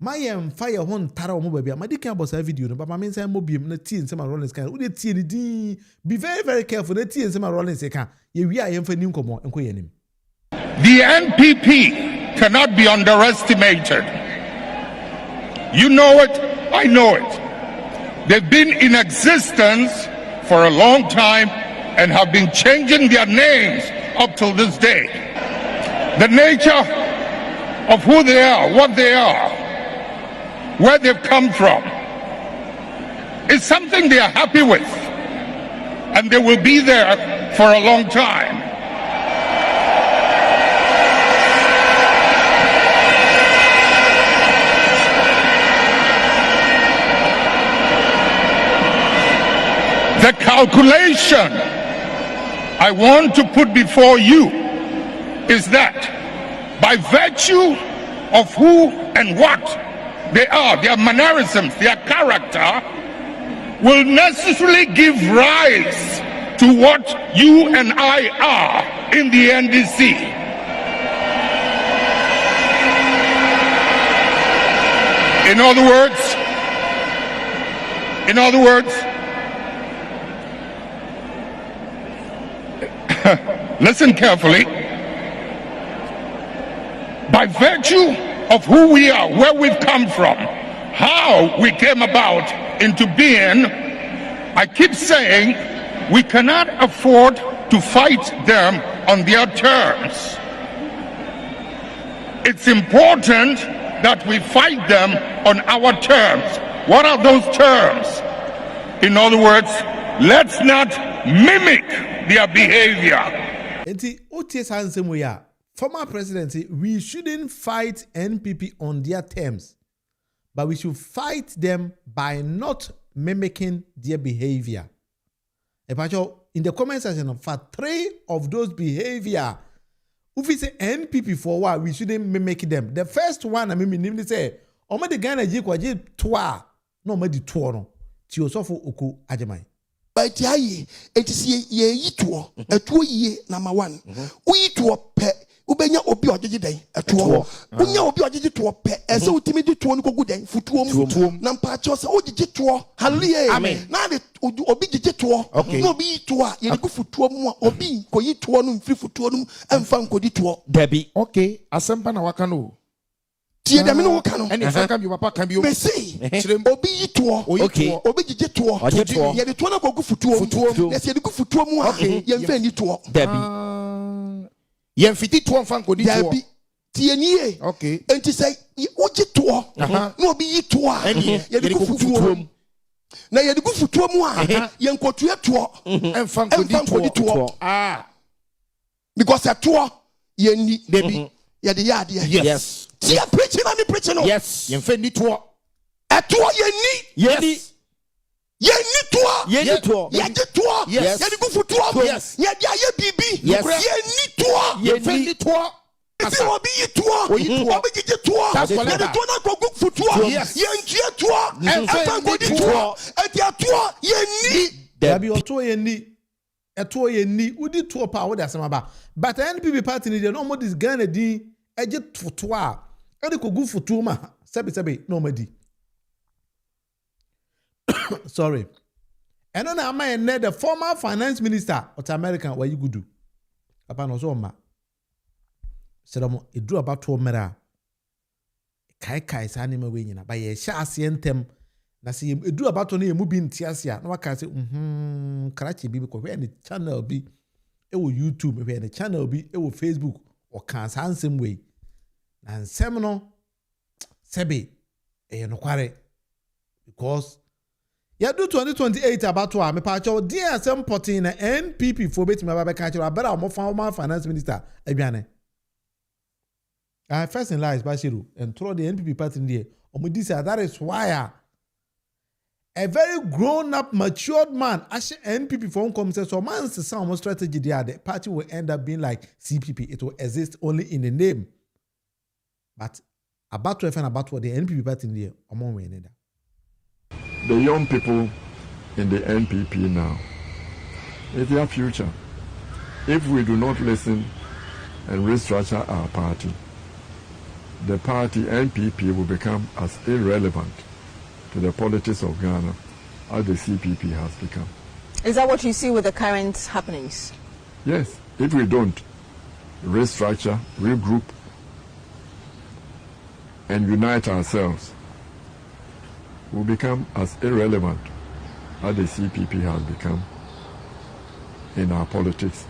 My fire hon tara omo baby. My dick about a video, but my men say mobium na tea and some Rollins can. Would tea di be very, very careful. The tea and some Rollins can. We are for new come and him. The NPP cannot be underestimated. You know it, I know it. They've been in existence for a long time and have been changing their names up till this day. The nature of who they are, what they are, where they've come from, is something they are happy with, and they will be there for a long time. The calculation I want to put before you is that by virtue of who and what they are, their mannerisms, their character, will necessarily give rise to what you and I are in the NDC. In other words, listen carefully. By virtue of who we are, where we've come from, how we came about into being, I keep saying we cannot afford to fight them on their terms. It's important that we fight them on our terms. What are those terms? In other words, let's not mimic their behavior. Former presidency, we shouldn't fight NPP on their terms, but we should fight them by not mimicking their behavior. In the comment section, for 3 of those behavior, if we say NPP for what, we shouldn't mimic them. The first one, I mean, say, "Oma the Ghana jikwaji twa, no ma di twa no." Tiosofo Oko Ajamai. But ye, it is ye yitwo, a 2 year number 1. We to a pet. Ubenya obi ojeje den eto unya obi ojeje to pe ese utimi di to no kogu den futuom na mpacho se ojeje to hallelujah amen na de obi jeje to no obi to a ye ku futuom a obi koyi to no mfiri futuom no emfa nkodi to dabi okay asempa na waka no tie da me no waka no ene fa kan bi papa kan bi o me say obi to okay obi jeje to ye de to na kogu futuom na se de ku futuom a ye mfa ni to dabi yen fiti to fan ko di to tienie okay enti say oji to no obi yi to a ye de ku futuom na ye de ku futuom a yen kotua to enfan ko di to because a to ye ni debi ye de ya de yes tia preaching and preaching no yes yen fa ni to a to ye ni yes ye ni to ye ni to ye de to ye de ku futuom ye de ye bibi ye ni to ye fa ni to ase obi yi to obi gije to ye de to na gogu futuo ye ntie to enfa ngodi to etia to ye ni dabi oto ye ni eto ye ni udi to pa wo da sema ba but NPP party ni dey no mo this Ghana di eje futuo a e de kogu futuo ma sebe no ma di sorry and on am the former finance minister of America where you go do papa no so ma Seramo edu abato mera kai sa ne ma we nyina ba ye hya ase entem na se edu abato no ye mu bi ntiase a na waka se krache bi ko hwe ne channel bi e wo YouTube hwe ne channel bi e wo Facebook o kan sa nsem we na nsem no sebe e no kware because ya do 2028 abato a me pa cho dia asem potin na NPP for beti ma ba ka cho abera mo former finance minister adwane first in lies Bashiru and through the NPP party in there. That is why a very grown-up, matured man, actually NPP phone comes says, so man's some strategy there. The party will end up being like CPP. It will exist only in the name. But about to and about what the NPP party in there, among we need. The young people in the NPP now, it's their future. If we do not listen and restructure our party, the party NPP will become as irrelevant to the politics of Ghana as the CPP has become. Is that what you see with the current happenings? Yes, if we don't restructure, regroup, and unite ourselves, we'll become as irrelevant as the CPP has become in our politics.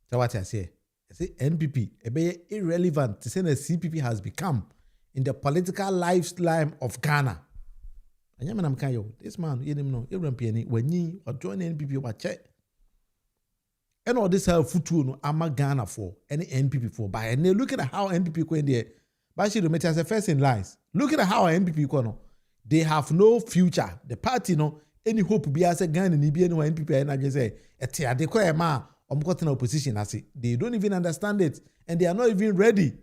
So what I say NPP, be irrelevant to say the CPP has become in the political lifestyle of Ghana. And I'm kayo, this man, you know, when you join NPP, what check. And all this futu no ama Ghana for any NPP for by and they looking at how NPP go in there. But she remember as a first in lines. Looking at how NPP go no, they have no future. The party no any hope be as a Ghana ni be any NPP and I just say etia de kwa ma omkota na opposition as they don't even understand it and they are not even ready.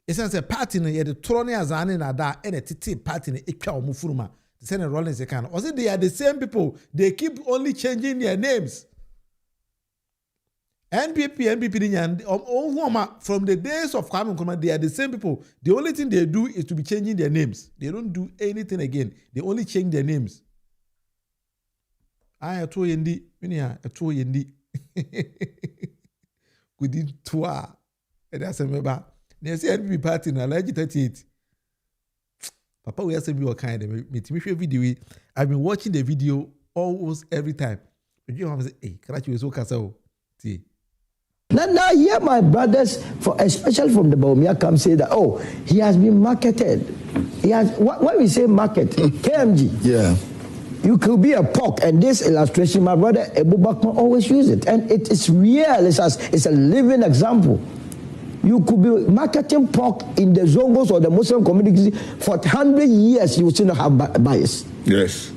It's as a party no the throne as an na da and a titi party no etwa omufuruma. The Senate Rollins they can. Also they are the same people. They keep only changing their names. NPP, from the days of Kwame Nkrumah, they are the same people. The only thing they do is to be changing their names. They don't do anything again. They only change their names. I told Yendi, I told Yendi. Couldn't twa. And that's a member. They say NPP party na like 38. Papa, we have to be what kind of video. I've been watching the video almost every time. You have to say, hey, Karachi is so castle. See. Now hear my brothers, especially from the Bawumia camp, say that, oh, he has been marketed. He has, when we say market, KMG. Yeah. You could be a pork, and this illustration, my brother Ebu Bakman always use it. And it is real, it's a living example. You could be marketing pork in the Zongos or the Muslim community for 100 years, you will still not have bias. Yes.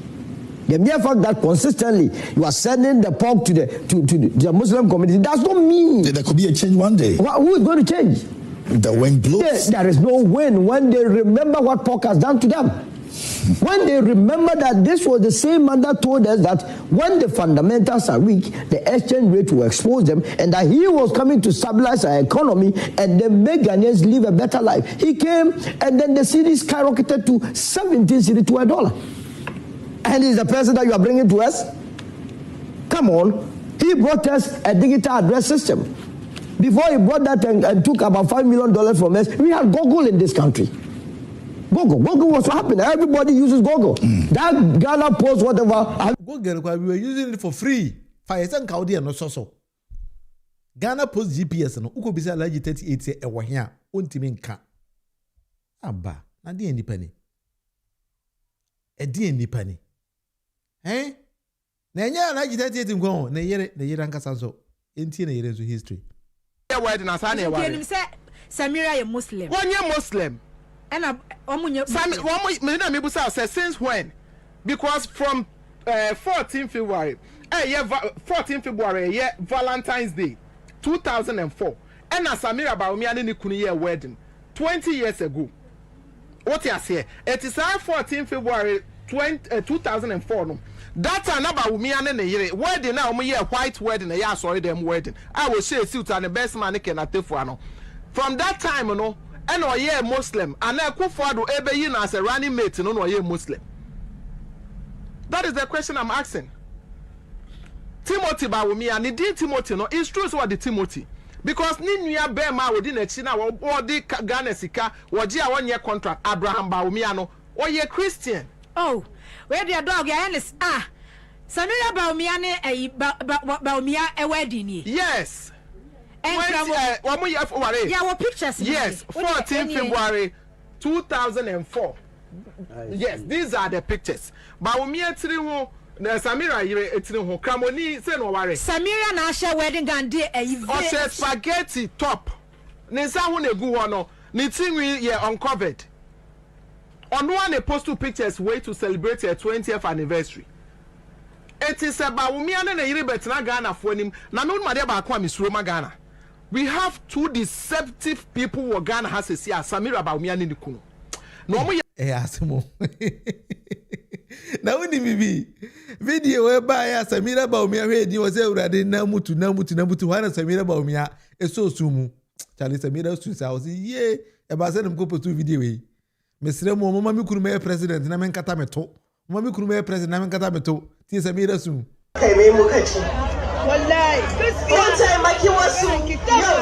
The mere fact that consistently you are sending the pork to the Muslim community does not mean there could be a change one day. Who is going to change? The wind blows. There is no wind when they remember what pork has done to them. When they remember that this was the same man that told us that when the fundamentals are weak, the exchange rate will expose them, and that he was coming to stabilize our economy and then make Ghanaians live a better life. He came, and then the cedi skyrocketed to 17 cedi to $1. And he's the person that you are bringing to us? Come on. He brought us a digital address system. Before he brought that and took about $5 million from us, we had Google in this country. Google was what happened. Everybody uses Google. That Ghana Post, whatever. Google, we were using it for free. Ghana Post GPS, no, uko bisa laji 38 ewa here, untimi nka. Aba, na di independent. Edi independent. Na nya laji 38 nko, na yere anka sanso. Enti na yere zo history. Yeah, why na sa na why? Samira ye Muslim. One year Muslim. And since when? Because from 14 February, 14 February, yeah, Valentine's Day, 2004, and Samira Bawumia ni kuni wedding 20 years ago. What you say? It is 14 February 2004. No, that's another Bawumia ne wedding now. Me white wedding, yeah, sorry them wedding. I will share suit and the best man can no. From that time, no. And or ye Muslim, and I could forward ebe you as a running mate, no or ye Muslim. That is the question I'm asking. Timothy Bawumia, and indeed Timothy, no, it's true so the Timothy. Because Ninia Bema within a China or the Ghana Sika, or Gia 1 year contract, Abraham Bawumia, no, or ye Christian. Oh, where the dog, Yanis, Samira Bawumia, a wedding. Yes. Yeah, pictures. Yes, 14 February 2004. Yes, these are the pictures. Bawumia Trihu, Samira Trihu, Kramoni, say no worry. Samira Nasha wedding gandi a spaghetti top. Nisa Hunegu wano, Nitinwi ye uncovered. On one they post 2 pictures way to celebrate their 20th anniversary. It is about Bawumia and a Ghana Ghana for him. Namun Madia Bakwa Miss Roma Ghana. We have 2 deceptive people who Ghana has to see Samira Bawumia ni kuno. No mo asimo. Na woni bibi. Video whereby Samira Bawumia we di was urade na mutu hana Samira Bawumia eso sumu. Charlie Samira Susa, I was yeah, about sending go to video. Mr. Mama, me could make president, and I'm Katameto. Mammy could make president, I'm Katameto. Tis a mirror soon. Hey, me mukachi. Wallahi. One time I came was soon. Yo,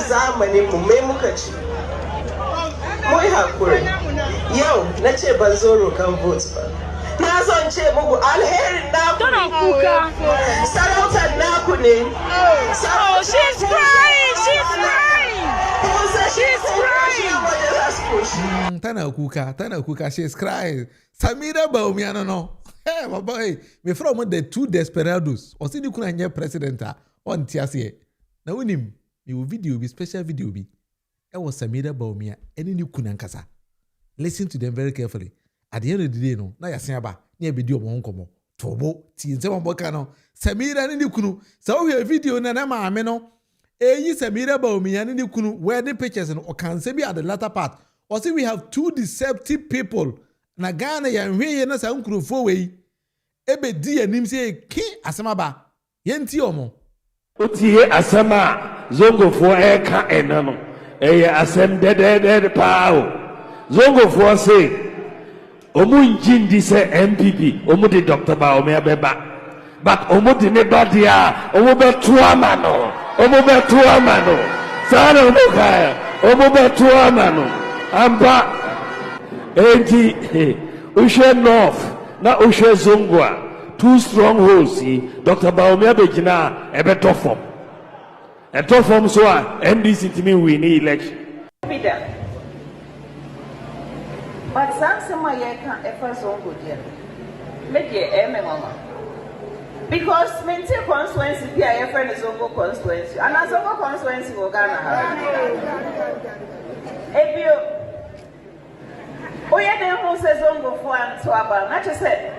Zamani, me mukachi. Moi hakuri. Yo, nache Banzoro can vote. Nazo nche Mungu alheri naku. Tunakuka. Sarauta naku ni. Oh, she's crying. She's crying. She's crying. Tana kuka, she's crying. Samira Bawumia no. Hey, my boy, me from the two desperados. Or see, you couldn't get president on Tiasie. Now, when him, you video be special video be. I was Samira Bawumia, any new Kunankasa. Listen to them very carefully. At the end of the day, no, now you're saying about near video monkomo. Tobo, Tin Seven Bocano, Samira and Nikunu. So we have video Nanama Ameno. Eh, Samira Bawumia and Nikunu, where the pictures and or can say be at the latter part. Or see, we have two deceptive people. Na Ghana ya nhwe na sa nkurofo wei ebe di anim se ki asema ba yenti omo otie asema zongofo eka enano eye asem de pao zongofo se omu njindi se NPP omu de Dr. Bawumia beba but omu de ne badia omu be tuamano sana omu kaya omu be tuamano amba enti ushe north na ushe zongwa two strongholds Dr. Bawumia begina ebeto form eto form so a NDC timi win election but sansema yeka efa zongo dia meje mama because mente constituency bia yefa ne zongo constituency ana zongo constituency go Ghana ebio oye den ho se zongo fo anto aba na che se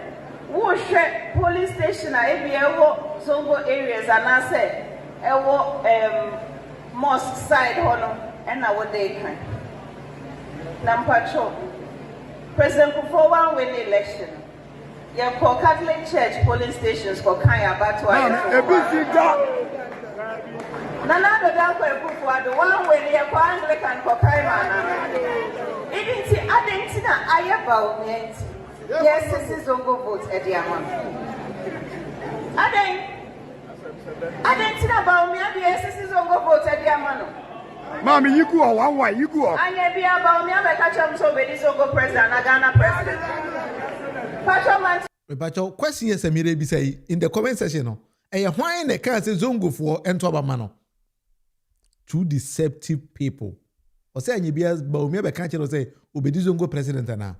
wo hwe police station a ebi ewo zongo areas ana se ewo mosque side hono na wo dey kan na mpacho President Kufuor wan win the election ye call Catholic Church polling stations for kan about to Nana do da ko Kufuor do wan win ye ko Anglican ko kai mana Identi na Agyapong yes, this is zongo vote at the amount. Identi na Bawumia yes, this is zongo vote at the amount. Mami, you go one way, you go. Anya be Bawumia be catch am so be zongo president, na Ghana president. Patrolman. Patrol question yes Samira bi say in the comment section no. Eh why na can say zongo for ento abama no. Two deceptive people. O say anyi bia Bawumia be catch say obedi zongo president na.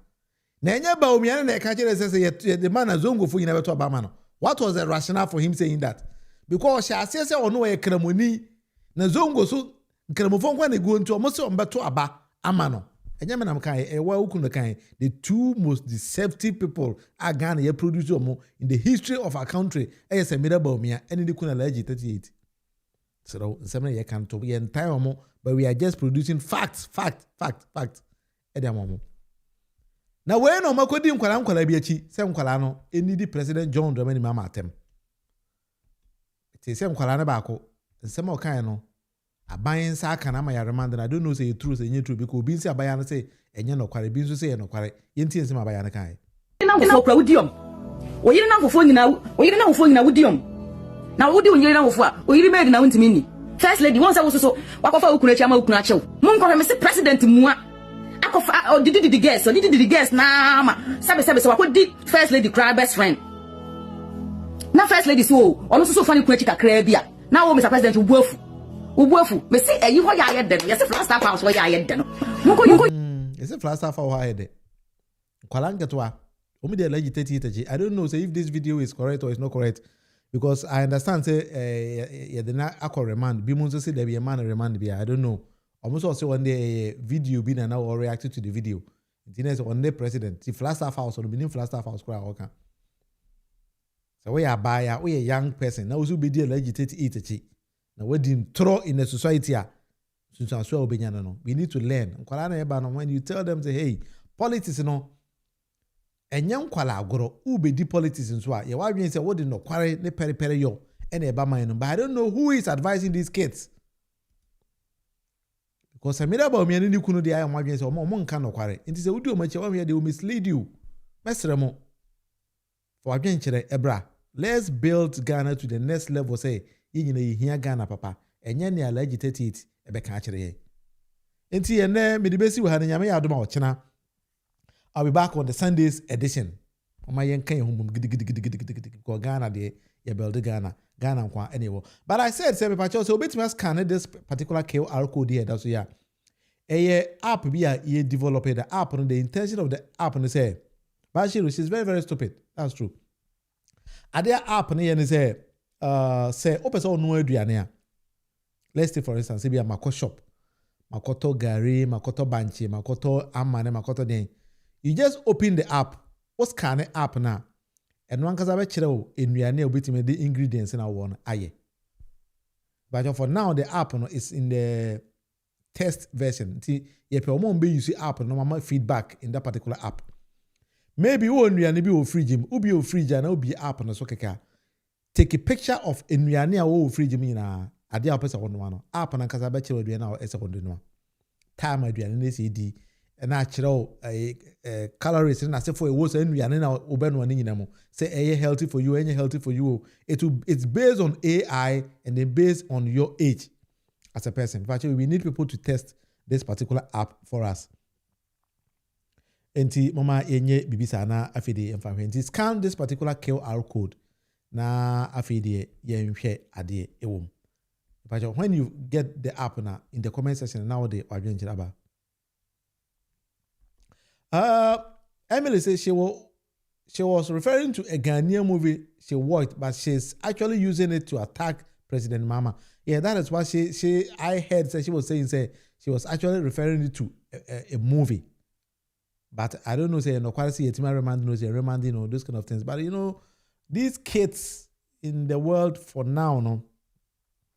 Na enye Bawumia na catch say the man zongo for yina beto abama no. What was the rationale for him saying that? Because she say ono e kramoni na zongo so nkramofo kwa na go nti omo se ombeto aba ama no. Enye me nam kan e wa ukunu kan the two most deceptive people are Ghana ye produce omo in the history of our country. E Samira Bawumia ene di kuna laji 38. So Samira ye kan to ye entire omo but we are just producing facts. E dey omo. Na we no makodi nkwala bi achi se nkwala no eni di President John Dramani Mahama atem. Ti se nkwala na ba ko nsema o kan no aban sa aka na ma ya remand na I don't know say true say true because obi nsi aban na say enye no kware bi nso say no kware yenti nsema aban na kan na ngofo kwa udiom oyire na ngofo nyina udiom na udi onyire na ngofo a oyire made na wontimi ni first lady won say wo so wakofa okunu achi ama okunu achew mun nkore me say president mua akofa did the guest na ma sabe so wakodi first lady cry best friend na first lady so ono so fani kunu achi kakra bia na wo Mr. President ubuafu me say eyi ho ya yede no yes flaster house ho ya yede no munko yes flaster for ho yede kwala ngetwa omi dey legitate it. I don't know say if this video is correct or it's not correct because I understand say yeah the na akọ remand bi mun say there be a man remand bi I don't know almost also one day video bi na now or reacted to the video it on the president the flaster house or the benin flaster house kra oka so we are buyer we a young person now so be dey legitate it. Now we didn't throw in the society since I saw no. We need to learn. When you tell them say, hey, politics no, and young kwala agoro, who be the politics in swa. Your wife say, what did no quarry ne peri yo and a bama. But I don't know who is advising these kids. Because Samira Bawumia ni kunu de ayam adwen say omo nka no kware. Nti say wudi omachi wa they will mislead you. Mesremo. For adwen kire ebra. Let's build Ghana to the next level say yinyina yihia Ghana papa. Enye ne ala agitate it ebe ka kire ye. Nti ene me de besi we ha nyame ya adoma ochena. I'll be back on the Sundays edition. Oma yen kan hum gidi ko Ghana de ya build Ghana kwa anyway. But I said say me pacho so obetimi scan this particular QR code here that's so ya. App bi a ye develop the app no the intention of the app no say Bashiru she's very very stupid. That's true. Ade app no ye say opese onu aduane a. Let's say for instance say bi a mako shop. Makoto gari, makoto banchi, makoto amane, makoto den. You just open the app. What's scan the app now? And one kaza be kire o enuane obetime the ingredients na won aye. But for now the app no is in the test version. Ti ye pe omo be use app no mama feedback in that particular app. Maybe wo enuane bi o fridge mu, ubi o fridge na ubi app no so keka. Take a picture of enuane a wo fridge mu na ade a pesa wono no. App na kaza be kire aduane na o ese wono no. Time aduane na ese di na kire calories na say for a wo say aduane na obeno ni nyina mu. Say healthy for you, healthy for you. It's based on AI and then based on your age as a person. Actually, we need people to test this particular app for us. Enti mama enye bibisa na afide emfa scan this particular QR code na afide yenhwe ade ewom. When you get the app now in the comment section now the wadwen chiraba. Emily says she was referring to a Ghanaian movie she watched, but she's actually using it to attack President Mama. Yeah, that is what I heard she was saying. She was actually referring it to a movie. But I don't know, say no quality reminding those kind of things. But these kids in the world for now, no,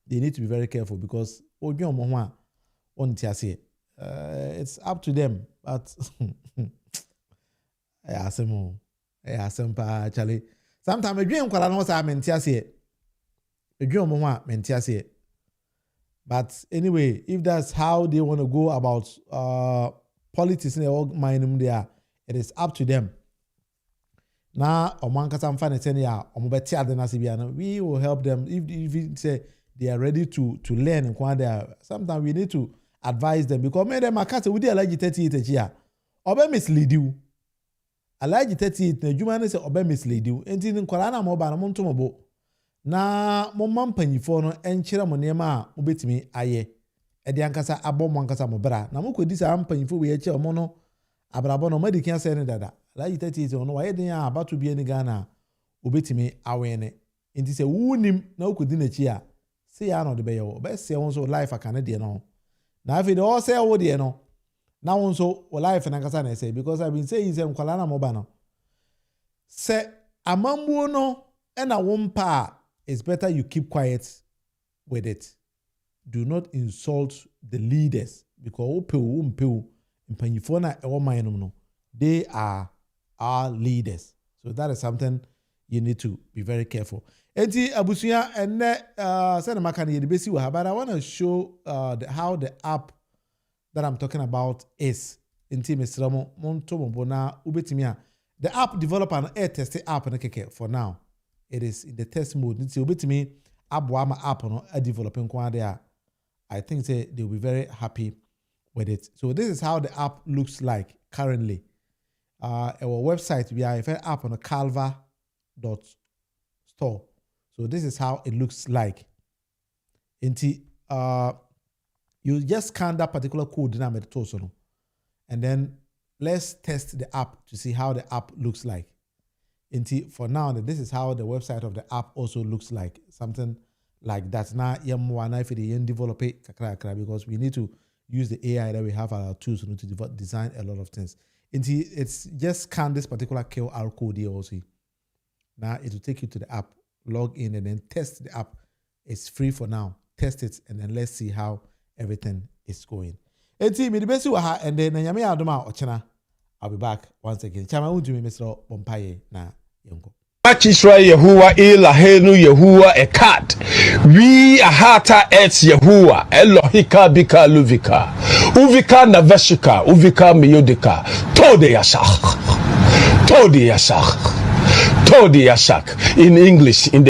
they need to be very careful because it's up to them. But actually. Sometimes a dream kwala no say mentiase. A dream mo mentiase. But anyway, if that's how they want to go about politics in the old mind there, it is up to them. Now, we will help them if we say they are ready to learn and sometimes we need to advise them because many them are we dey allergic to it here. Obe mislead you. Allergic to it na juma say obe mislead you. Enti nkwara na mo ba na mo ntomo bo. Na mo mampanyifo no enkyere mo nema a obetimi aye. E de ankasa abom ankasa mo bra. Na mo kwedi sa ampanyifo we eche mo no abrabo no medikan say ne dada. Allergic to it no waye den a abato bia ni Ghana obetimi awene. Enti say wunim na okwedi na chi a say ya no de be yo. Be say won so life akane de no. Na afi de all say wo de no. Na won so life na ankasa na say because I've been saying say nkwala na mo ba no. Say amambuo no e na wompa it's better you keep quiet with it. Do not insult the leaders because they are our leaders. So that is something you need to be very careful. Enti abusuya enne senema kan yedibesi wa but I want to show how the app that I'm talking about is. Enti mesramo monto mbona ubetimi a the app developer na test app na keke for now. It is in the test mode. Nti obetimi aboama app no developing kwa there. I think they'll be very happy with it. So this is how the app looks like currently. Our website we are a app on calva.store. So this is how it looks like. Inti you just scan that particular code and then let's test the app to see how the app looks like. Inti for now, this is how the website of the app also looks like. Something like that. Now, develop it because we need to use the AI that we have at our tools to design a lot of things. Inti it's just scan this particular QR code here also. Now it will take you to the app, log in and then test the app. It's free for now. Test it and then let's see how everything is going. Inti me the best and then nyame adoma ochena. I'll be back once again. Chama unjumi Mr. Bompaye na yongo. Achisra Yahuwa Ilahenu Yahuwa Ekat. We Ahata Et Yahuwa Elohika Bika Luvika. Uvika Naveshika. Uvika Miyodika. Tode Yasak. Tode Yasak. Tode Yasak. In English, in the